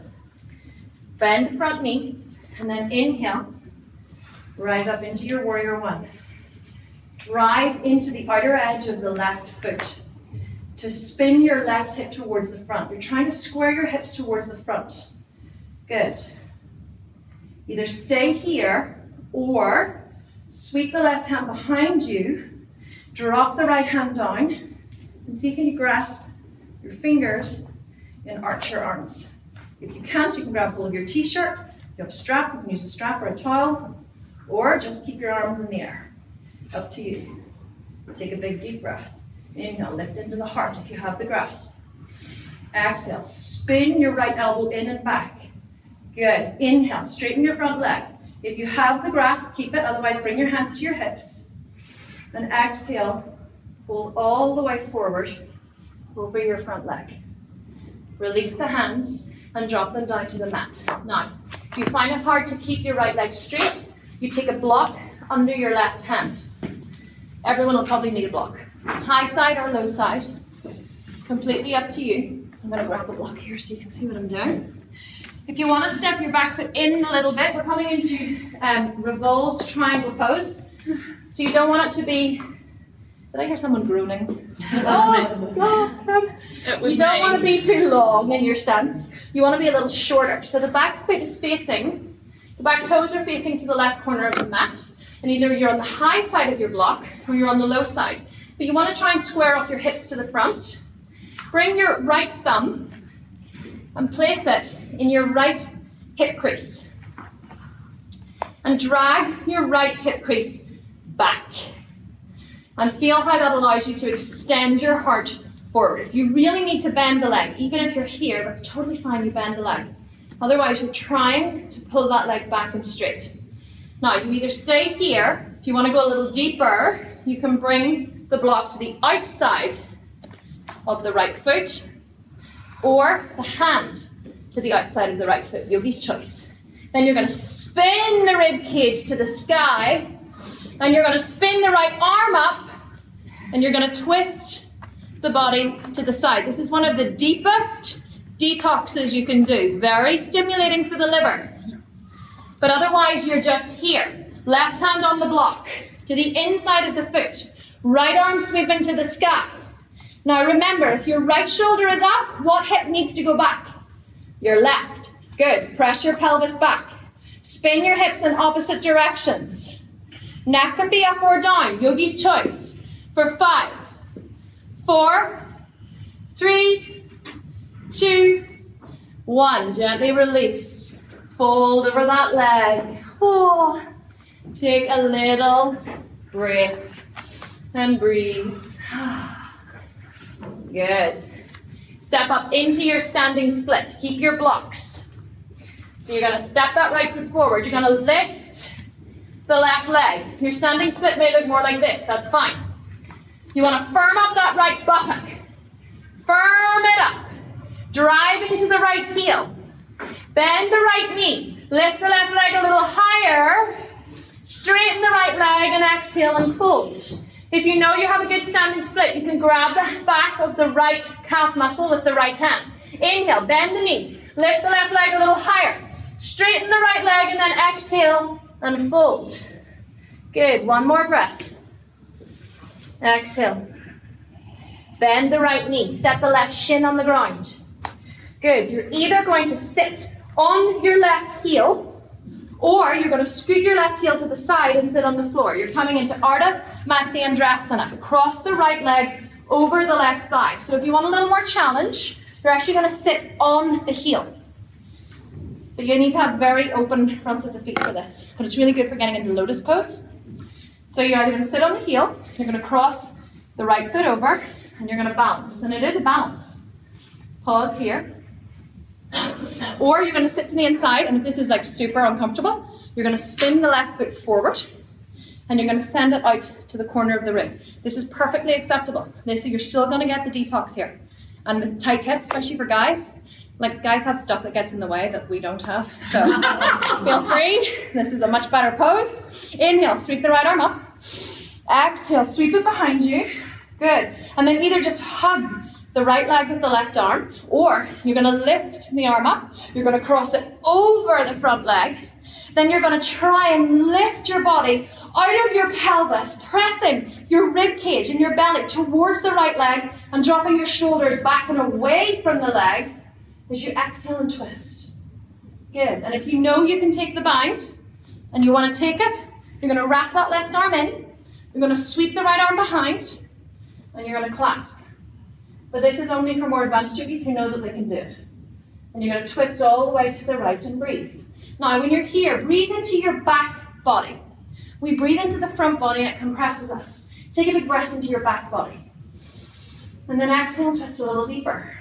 Speaker 1: Bend the front knee. And then inhale. Rise up into your warrior 1. Drive into the outer edge of the left foot to spin your left hip towards the front. You're trying to square your hips towards the front. Good. Either stay here or sweep the left hand behind you, drop the right hand down, and see can you grasp your fingers and arch your arms. If you can't, you can grab hold of your t-shirt. If you have a strap, you can use a strap or a towel, or just keep your arms in the air. Up to you. Take a big deep breath. Inhale, lift into the heart if you have the grasp. Exhale, spin your right elbow in and back. Good. Inhale, straighten your front leg. If you have the grasp, keep it, otherwise bring your hands to your hips. And exhale, fold all the way forward over your front leg. Release the hands and drop them down to the mat. Now, if you find it hard to keep your right leg straight, you take a block under your left hand. Everyone will probably need a block. High side or low side, completely up to you. I'm going to grab the block here so you can see what I'm doing. If you want to step your back foot in a little bit, we're coming into revolved triangle pose. So you don't want it to be, did I hear someone groaning? You don't want to be too long in your stance. You want to be a little shorter. So the back foot is facing, the back toes are facing to the left corner of the mat. And either you're on the high side of your block or you're on the low side. But you want to try and square off your hips to the front. Bring your right thumb and place it in your right hip crease. And drag your right hip crease back. And feel how that allows you to extend your heart forward. If you really need to bend the leg, even if you're here, that's totally fine, you bend the leg. Otherwise, you're trying to pull that leg back and straight. Now, you either stay here, if you want to go a little deeper, you can bring the block to the outside of the right foot, or the hand to the outside of the right foot, yogi's choice. Then you're going to spin the rib cage to the sky, and you're going to spin the right arm up, and you're going to twist the body to the side. This is one of the deepest detoxes you can do. Very stimulating for the liver. But otherwise, you're just here. Left hand on the block to the inside of the foot. Right arm sweeping to the sky. Now remember, if your right shoulder is up, what hip needs to go back? Your left. Good. Press your pelvis back. Spin your hips in opposite directions. Neck can be up or down. Yogi's choice. For 5, 4, 3, 2, 1. Gently release. Fold over that leg. Oh. Take a little breath and breathe. Good. Step up into your standing split. Keep your blocks. So you're going to step that right foot forward. You're going to lift the left leg. Your standing split may look more like this. That's fine. You want to firm up that right buttock. Firm it up. Drive into the right heel. Bend the right knee. Lift the left leg a little higher. Straighten the right leg and exhale and fold. If you know you have a good standing split, you can grab the back of the right calf muscle with the right hand. Inhale, bend the knee. Lift the left leg a little higher. Straighten the right leg and then exhale and fold. Good. One more breath. Exhale. Bend the right knee. Set the left shin on the ground. Good. You're either going to sit on your left heel, or you're going to scoot your left heel to the side and sit on the floor. You're coming into Ardha Matsyendrasana. Cross the right leg over the left thigh. So if you want a little more challenge, you're actually going to sit on the heel. But you need to have very open fronts of the feet for this. But it's really good for getting into lotus pose. So you're either going to sit on the heel, you're going to cross the right foot over, And you're gonna balance, and it is a balance. Pause here. Or you're gonna sit to the inside, and if this is like super uncomfortable, you're gonna spin the left foot forward, and you're gonna send it out to the corner of the room. This is perfectly acceptable. You're still gonna get the detox here. And with tight hips, especially for guys, like guys have stuff that gets in the way that we don't have. So feel free. This is a much better pose. Inhale, sweep the right arm up. Exhale, sweep it behind you. Good. And then either just hug the right leg with the left arm, or you're gonna lift the arm up. You're gonna cross it over the front leg. Then you're gonna try and lift your body out of your pelvis, pressing your rib cage and your belly towards the right leg and dropping your shoulders back and away from the leg as you exhale and twist. Good. And if you know you can take the bind and you wanna take it, you're gonna wrap that left arm in. You're gonna sweep the right arm behind, and you're going to clasp. But this is only for more advanced yogis who know that they can do it. And you're going to twist all the way to the right and breathe. Now, when you're here, breathe into your back body. We breathe into the front body and it compresses us. Take a big breath into your back body. And then exhale and twist a little deeper.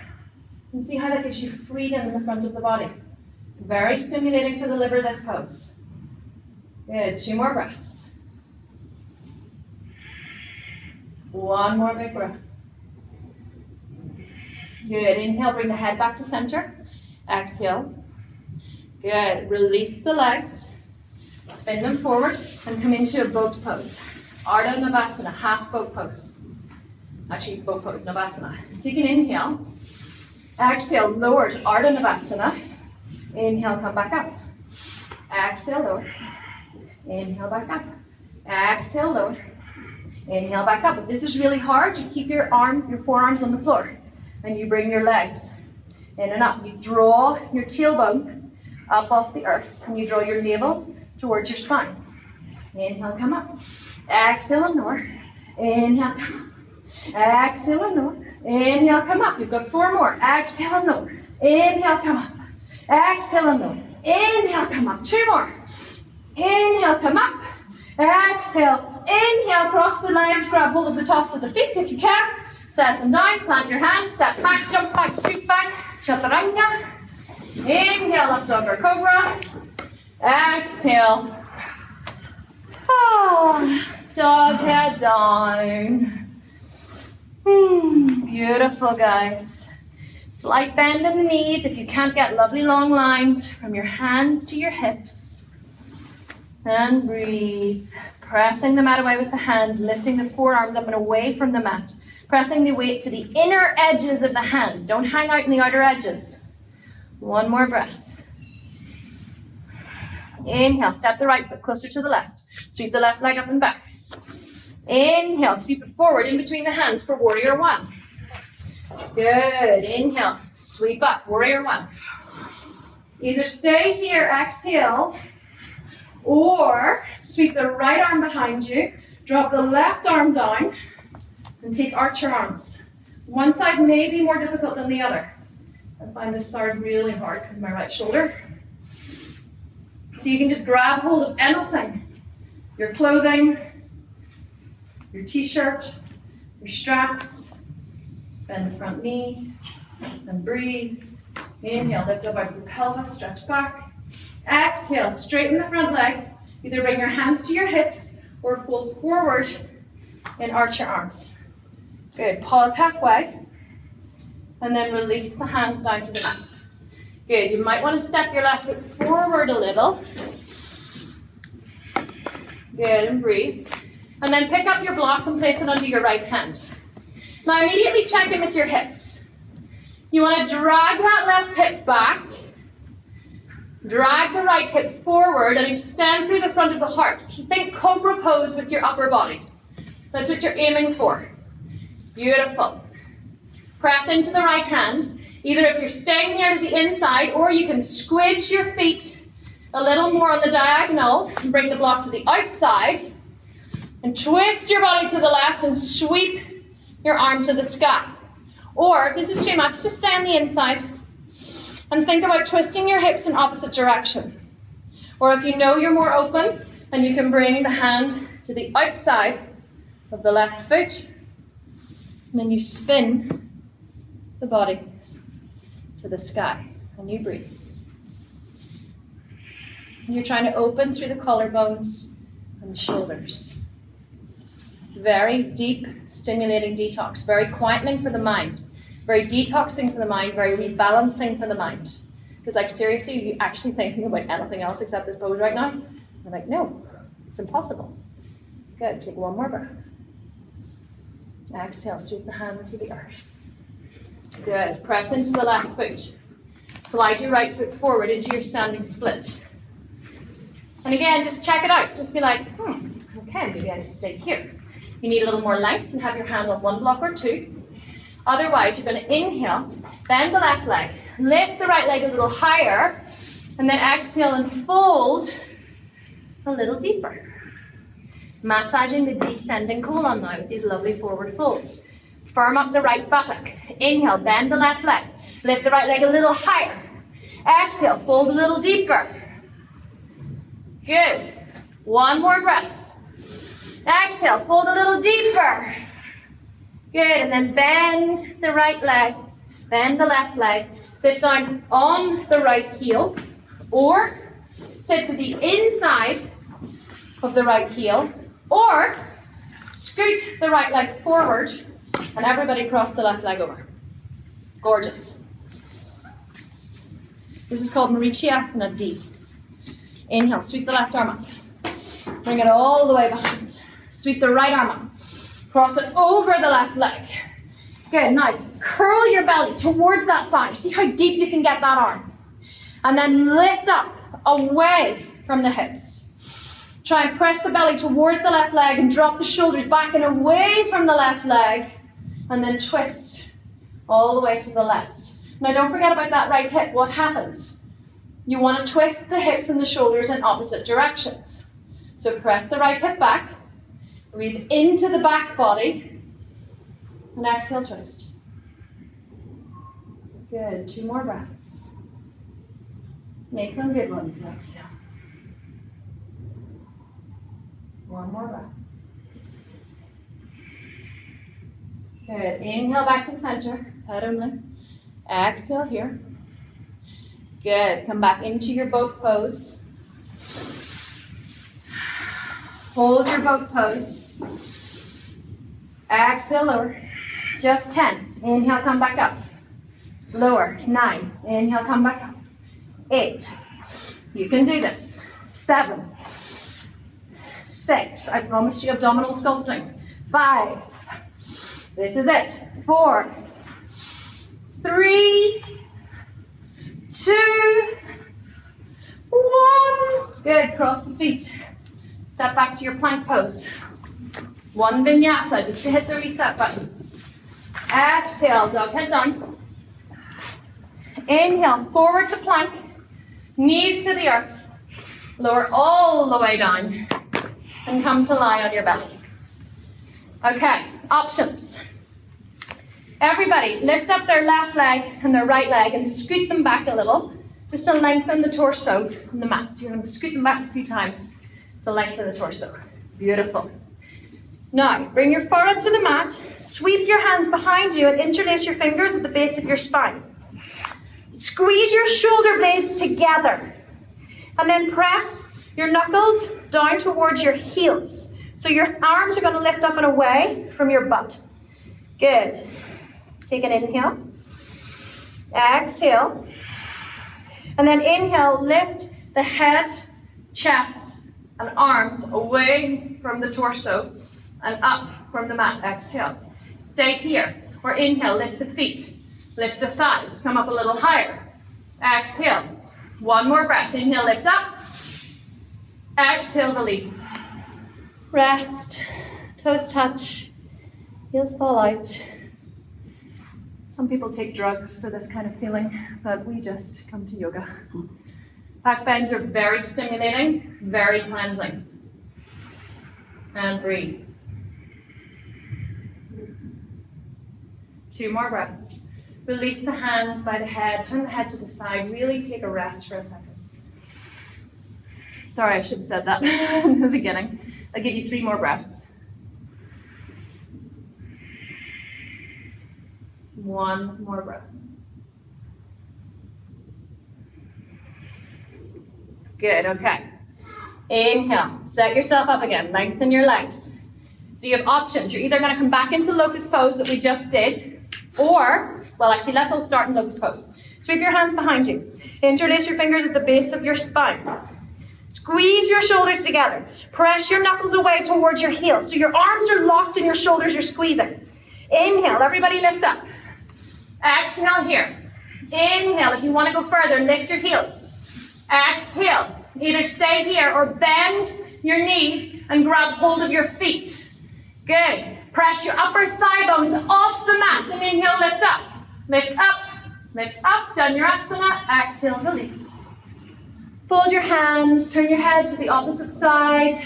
Speaker 1: And see how that gives you freedom in the front of the body. Very stimulating for the liver, this pose. Good, 2 more breaths. 1 more big breath. Good. Inhale, bring the head back to center. Exhale. Good. Release the legs. Spin them forward and come into a boat pose. Ardha Navasana, half boat pose. Actually, boat pose, Navasana. Take an inhale. Exhale, lower to Ardha Navasana. Inhale, come back up. Exhale, lower. Inhale, back up. Exhale, lower. Inhale, back up. If this is really hard, you keep your forearms on the floor, and you bring your legs in and up. You draw your tailbone up off the earth, and you draw your navel towards your spine. Inhale, come up. Exhale and lower. Inhale, come up. Exhale and lower. Inhale, come up. You've got 4 more. Exhale and lower. Inhale, come up. Exhale and lower. Inhale, come up. 2 more. Inhale, come up. Exhale. Inhale, cross the legs, grab hold of the tops of the feet if you can. Set them down, plant your hands, step back, jump back, sweep back, chaturanga. Inhale, up dog or cobra. Exhale. Dog head down. Beautiful, guys. Slight bend in the knees if you can't get lovely long lines from your hands to your hips. And breathe. Pressing the mat away with the hands, lifting the forearms up and away from the mat. Pressing the weight to the inner edges of the hands. Don't hang out in the outer edges. 1 more breath. Inhale, step the right foot closer to the left. Sweep the left leg up and back. Inhale, sweep it forward in between the hands for warrior 1. Good. Inhale, sweep up, warrior 1. Either stay here, exhale, or sweep the right arm behind you, drop the left arm down, and take archer arms. One side may be more difficult than the other. I find this side really hard because of my right shoulder. So you can just grab hold of anything. Your clothing, your t-shirt, your straps, bend the front knee, and breathe. Inhale, lift up out of your pelvis, stretch back. Exhale, straighten the front leg. Either bring your hands to your hips or fold forward and arch your arms. Good, pause halfway. And then release the hands down to the mat. Good, you might want to step your left foot forward a little. Good, and breathe. And then pick up your block and place it under your right hand. Now immediately check in with your hips. You want to drag that left hip back. Drag the right hip forward and extend through the front of the heart. Think cobra pose with your upper body. That's what you're aiming for. Beautiful. Press into the right hand. Either if you're staying here to the inside, or you can squidge your feet a little more on the diagonal and bring the block to the outside. And twist your body to the left and sweep your arm to the sky. Or if this is too much, just stay on the inside. And think about twisting your hips in opposite direction. Or if you know you're more open, then you can bring the hand to the outside of the left foot. And then you spin the body to the sky, and you breathe. You're trying to open through the collarbones and the shoulders. Very deep, stimulating detox, very quietening for the mind, very detoxing for the mind, very rebalancing for the mind. Because like seriously, are you actually thinking about anything else except this pose right now? I'm like, no, it's impossible. Good, take one more breath. Exhale, sweep the hand to the earth. Good, press into the left foot. Slide your right foot forward into your standing split. And again, just check it out. Just be like, okay, maybe I just stay here. You need a little more length and have your hand on one block or two. Otherwise, you're going to inhale, bend the left leg, lift the right leg a little higher, and then exhale and fold a little deeper. Massaging the descending colon now with these lovely forward folds. Firm up the right buttock. Inhale, bend the left leg, lift the right leg a little higher. Exhale, fold a little deeper. Good. One more breath. Exhale, fold a little deeper. Good, and then bend the right leg, bend the left leg, sit down on the right heel, or sit to the inside of the right heel, or scoot the right leg forward, and everybody cross the left leg over. Gorgeous. This is called Marichiasana D. Inhale, sweep the left arm up. Bring it all the way behind. Sweep the right arm up. Cross it over the left leg. Good, now curl your belly towards that thigh. See how deep you can get that arm. And then lift up away from the hips. Try and press the belly towards the left leg and drop the shoulders back and away from the left leg. And then twist all the way to the left. Now don't forget about that right hip. What happens? You want to twist the hips and the shoulders in opposite directions. So press the right hip back. Breathe into the back body. And exhale, twist. Good. 2 more breaths. Make them good ones. Exhale. 1 more breath. Good. Inhale back to center. Head only. Exhale here. Good. Come back into your boat pose. Hold your boat pose. Exhale, lower. Just 10. Inhale, come back up. Lower. 9. Inhale, come back up. 8. You can do this. 7. 6. I promised you abdominal sculpting. 5. This is it. 4. 3. 2. 1. Good. Cross the feet. Step back to your plank pose. 1 vinyasa just to hit the reset button. Exhale, dog head down. Inhale, forward to plank. Knees to the earth. Lower all the way down. And come to lie on your belly. Okay, options. Everybody, lift up their left leg and their right leg and scoot them back a little, just to lengthen the torso on the mat. So you're going to scoot them back a few times to lengthen the torso. Beautiful. Now, bring your forehead to the mat, sweep your hands behind you and interlace your fingers at the base of your spine. Squeeze your shoulder blades together and then press your knuckles down towards your heels. So your arms are going to lift up and away from your butt. Good. Take an inhale. Exhale. And then inhale, lift the head, chest, and arms away from the torso and up from the mat. Exhale. Stay here. Or inhale, lift the feet. Lift the thighs. Come up a little higher. Exhale. 1 more breath. Inhale, lift up. Exhale, release. Rest. Toes touch. Heels fall out. Some people take drugs for this kind of feeling, but we just come to yoga. Back bends are very stimulating, very cleansing. And breathe. 2 more breaths. Release the hands by the head, turn the head to the side, really take a rest for a second. Sorry, I should have said that in the beginning. I'll give you 3 more breaths. One more breath. Good, okay. Inhale, set yourself up again, lengthen your legs. So you have options. You're either going to come back into locust pose that we just did, or, well actually let's all start in locust pose. Sweep your hands behind you. Interlace your fingers at the base of your spine. Squeeze your shoulders together. Press your knuckles away towards your heels. So your arms are locked and your shoulders are squeezing. Inhale, everybody lift up. Exhale here. Inhale, if you want to go further, lift your heels. Exhale, either stay here or bend your knees and grab hold of your feet. Good. Press your upper thigh bones off the mat and inhale, lift up. Lift up, lift up, down your asana, exhale, release. Fold your hands, turn your head to the opposite side.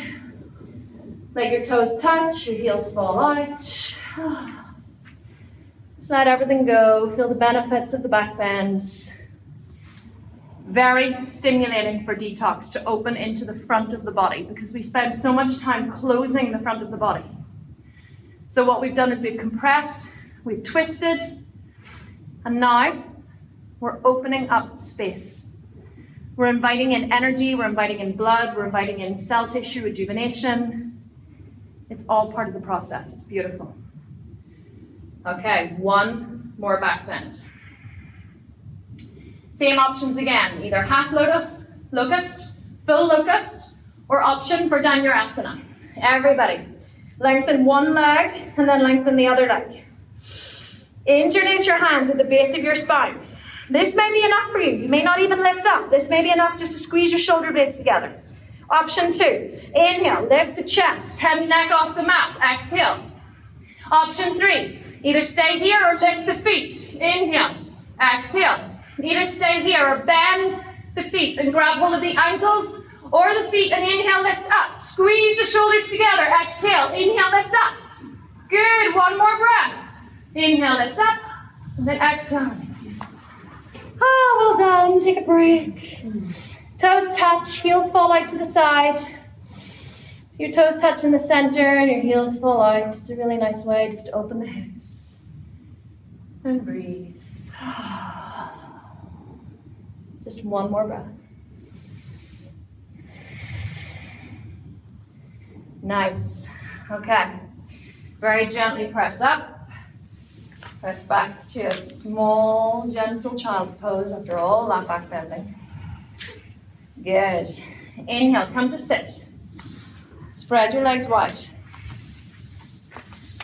Speaker 1: Let your toes touch, your heels fall out. Just let everything go, feel the benefits of the back bends. Very stimulating for detox to open into the front of the body because we spend so much time closing the front of the body. So what we've done is we've compressed, we've twisted, and now we're opening up space. We're inviting in energy, we're inviting in blood, we're inviting in cell tissue rejuvenation. It's all part of the process. It's beautiful. Okay, one more back bend. Same options again, either half locust, full locust, or option for Danyarasana. Everybody, lengthen one leg and then lengthen the other leg. Interlace your hands at the base of your spine. This may be enough for you. You may not even lift up. This may be enough just to squeeze your shoulder blades together. Option 2, inhale, lift the chest, head and neck off the mat, exhale. Option 3, either stay here or lift the feet. Inhale, exhale. Either stay here or bend the feet and grab hold of the ankles or the feet and inhale, lift up. Squeeze the shoulders together, exhale, inhale, lift up. Good, one more breath. Inhale, lift up, and then exhale, release. Oh, well done, take a break. Toes touch, heels fall out to the side. So your toes touch in the center and your heels fall out. It's a really nice way just to open the hips. And breathe. Just one more breath. Nice. Okay. Very gently press up. Press back to a small, gentle child's pose after all that back bending. Good. Inhale, come to sit. Spread your legs wide.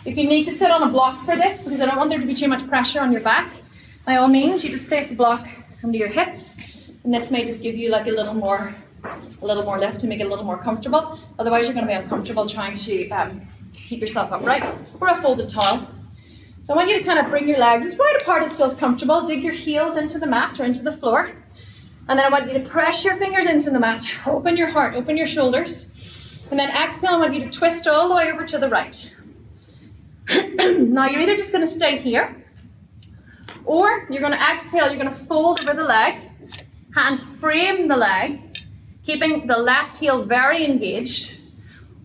Speaker 1: If you need to sit on a block for this, because I don't want there to be too much pressure on your back, by all means, you just place a block under your hips, and this may just give you like a little more lift to make it a little more comfortable. Otherwise, you're going to be uncomfortable trying to keep yourself upright, or a folded towel. So I want you to kind of bring your legs as wide apart as feels comfortable. Dig your heels into the mat or into the floor. And then I want you to press your fingers into the mat. Open your heart, open your shoulders. And then exhale, I want you to twist all the way over to the right. Now you're either just going to stay here, or you're going to exhale, you're going to fold over the leg. Hands frame the leg, keeping the left heel very engaged.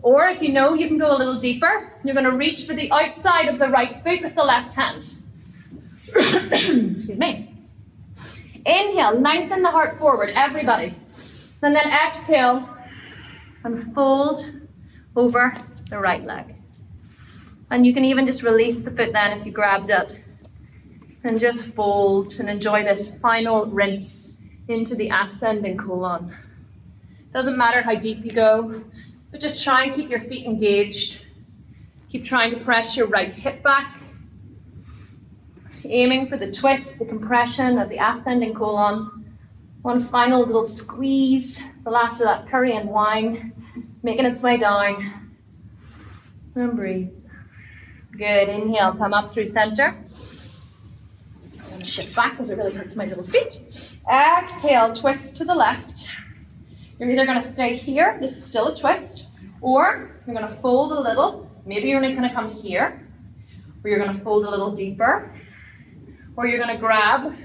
Speaker 1: Or if you know you can go a little deeper, you're going to reach for the outside of the right foot with the left hand. Excuse me. Inhale, lengthen the heart forward, everybody. And then exhale and fold over the right leg. And you can even just release the foot then if you grabbed it. And just fold and enjoy this final rinse into the ascending colon. Doesn't matter how deep you go, but just try and keep your feet engaged. Keep trying to press your right hip back. Aiming for the twist, the compression of the ascending colon. One final little squeeze, the last of that curry and wine, making its way down. And breathe. Good, inhale, come up through center. I'm going to shift back because it really hurts my little feet. Exhale, twist to the left. You're either going to stay here, this is still a twist, or you're going to fold a little. Maybe you're only going to come to here, or you're going to fold a little deeper, or you're going to grab,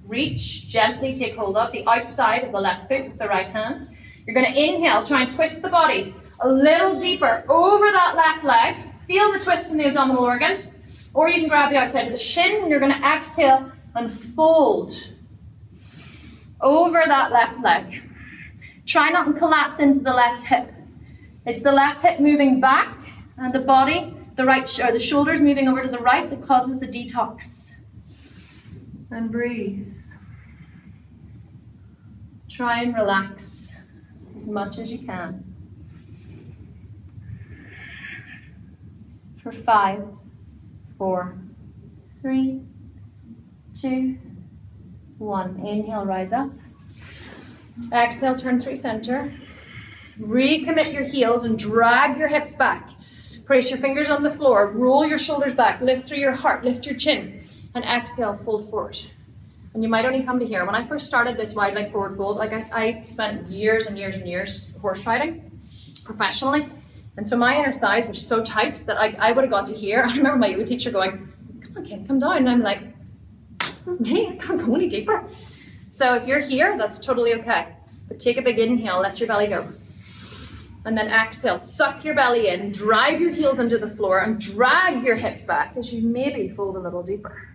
Speaker 1: reach, gently take hold of the outside of the left foot with the right hand. You're going to inhale, try and twist the body a little deeper over that left leg. Feel the twist in the abdominal organs. Or you can grab the outside of the shin and you're going to exhale and fold over that left leg. Try not to collapse into the left hip. It's the left hip moving back and the body, the shoulders moving over to the right that causes the detox. And breathe. Try and relax as much as you can. For 5, 4, 3, 2, 1. Inhale, rise up. Exhale, turn through center. Recommit your heels and drag your hips back. Place your fingers on the floor. Roll your shoulders back. Lift through your heart. Lift your chin. And exhale, fold forward. And you might only come to here. When I first started this wide leg forward fold, I spent years and years and years horse riding professionally. And so my inner thighs were so tight that I would have got to here. I remember my yoga teacher going, come on, Kim, come down. And I'm like, this is me. I can't go any deeper. So if you're here, that's totally okay. But take a big inhale. Let your belly go. And then exhale. Suck your belly in. Drive your heels into the floor and drag your hips back as you maybe fold a little deeper.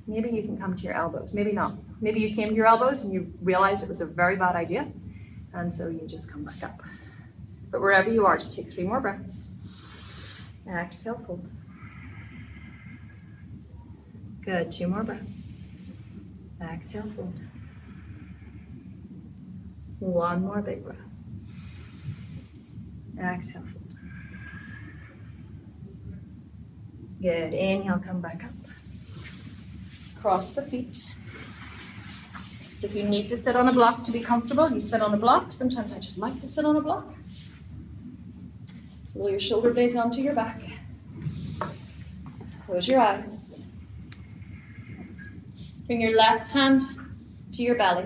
Speaker 1: Maybe you can come to your elbows. Maybe not. Maybe you came to your elbows and you realized it was a very bad idea. And so you just come back up. But wherever you are, just take 3 more breaths. Exhale, fold. Good, 2 more breaths. Exhale, fold. 1 more big breath. Exhale, fold. Good, inhale, come back up. Cross the feet. If you need to sit on a block to be comfortable, you sit on a block. Sometimes I just like to sit on a block. Roll your shoulder blades onto your back. Close your eyes. Bring your left hand to your belly.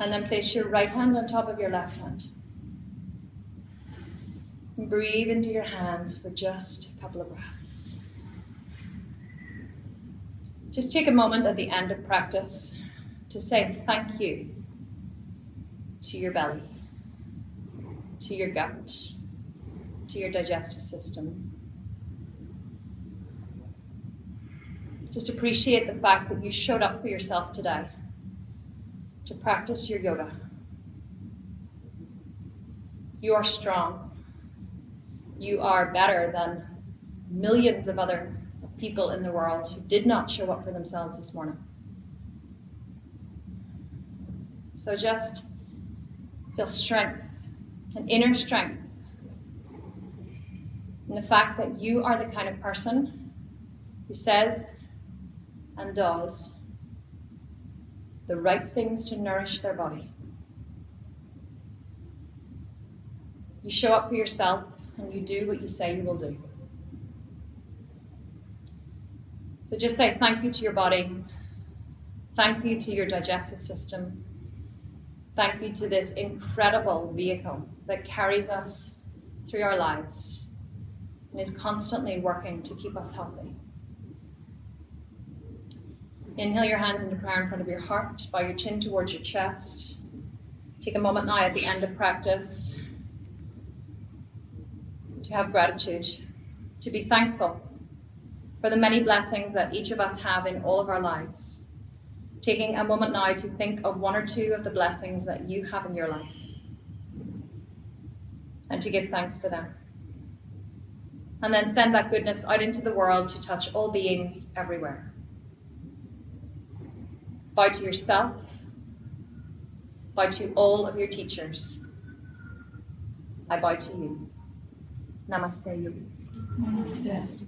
Speaker 1: And then place your right hand on top of your left hand. And breathe into your hands for just a couple of breaths. Just take a moment at the end of practice to say thank you to your belly, to your gut, to your digestive system. Just appreciate the fact that you showed up for yourself today to practice your yoga. You are strong. You are better than millions of other people in the world who did not show up for themselves this morning. So just feel strength, an inner strength, in the fact that you are the kind of person who says and does the right things to nourish their body. You show up for yourself and you do what you say you will do. So just say thank you to your body. Thank you to your digestive system. Thank you to this incredible vehicle that carries us through our lives and is constantly working to keep us healthy. Inhale your hands into prayer in front of your heart. Bow your chin towards your chest. Take a moment now at the end of practice to have gratitude, to be thankful for the many blessings that each of us have in all of our lives. Taking a moment now to think of 1 or 2 of the blessings that you have in your life and to give thanks for them. And then send that goodness out into the world to touch all beings everywhere. Bow to yourself. Bow to all of your teachers. I bow to you. Namaste, yogis.
Speaker 2: Namaste.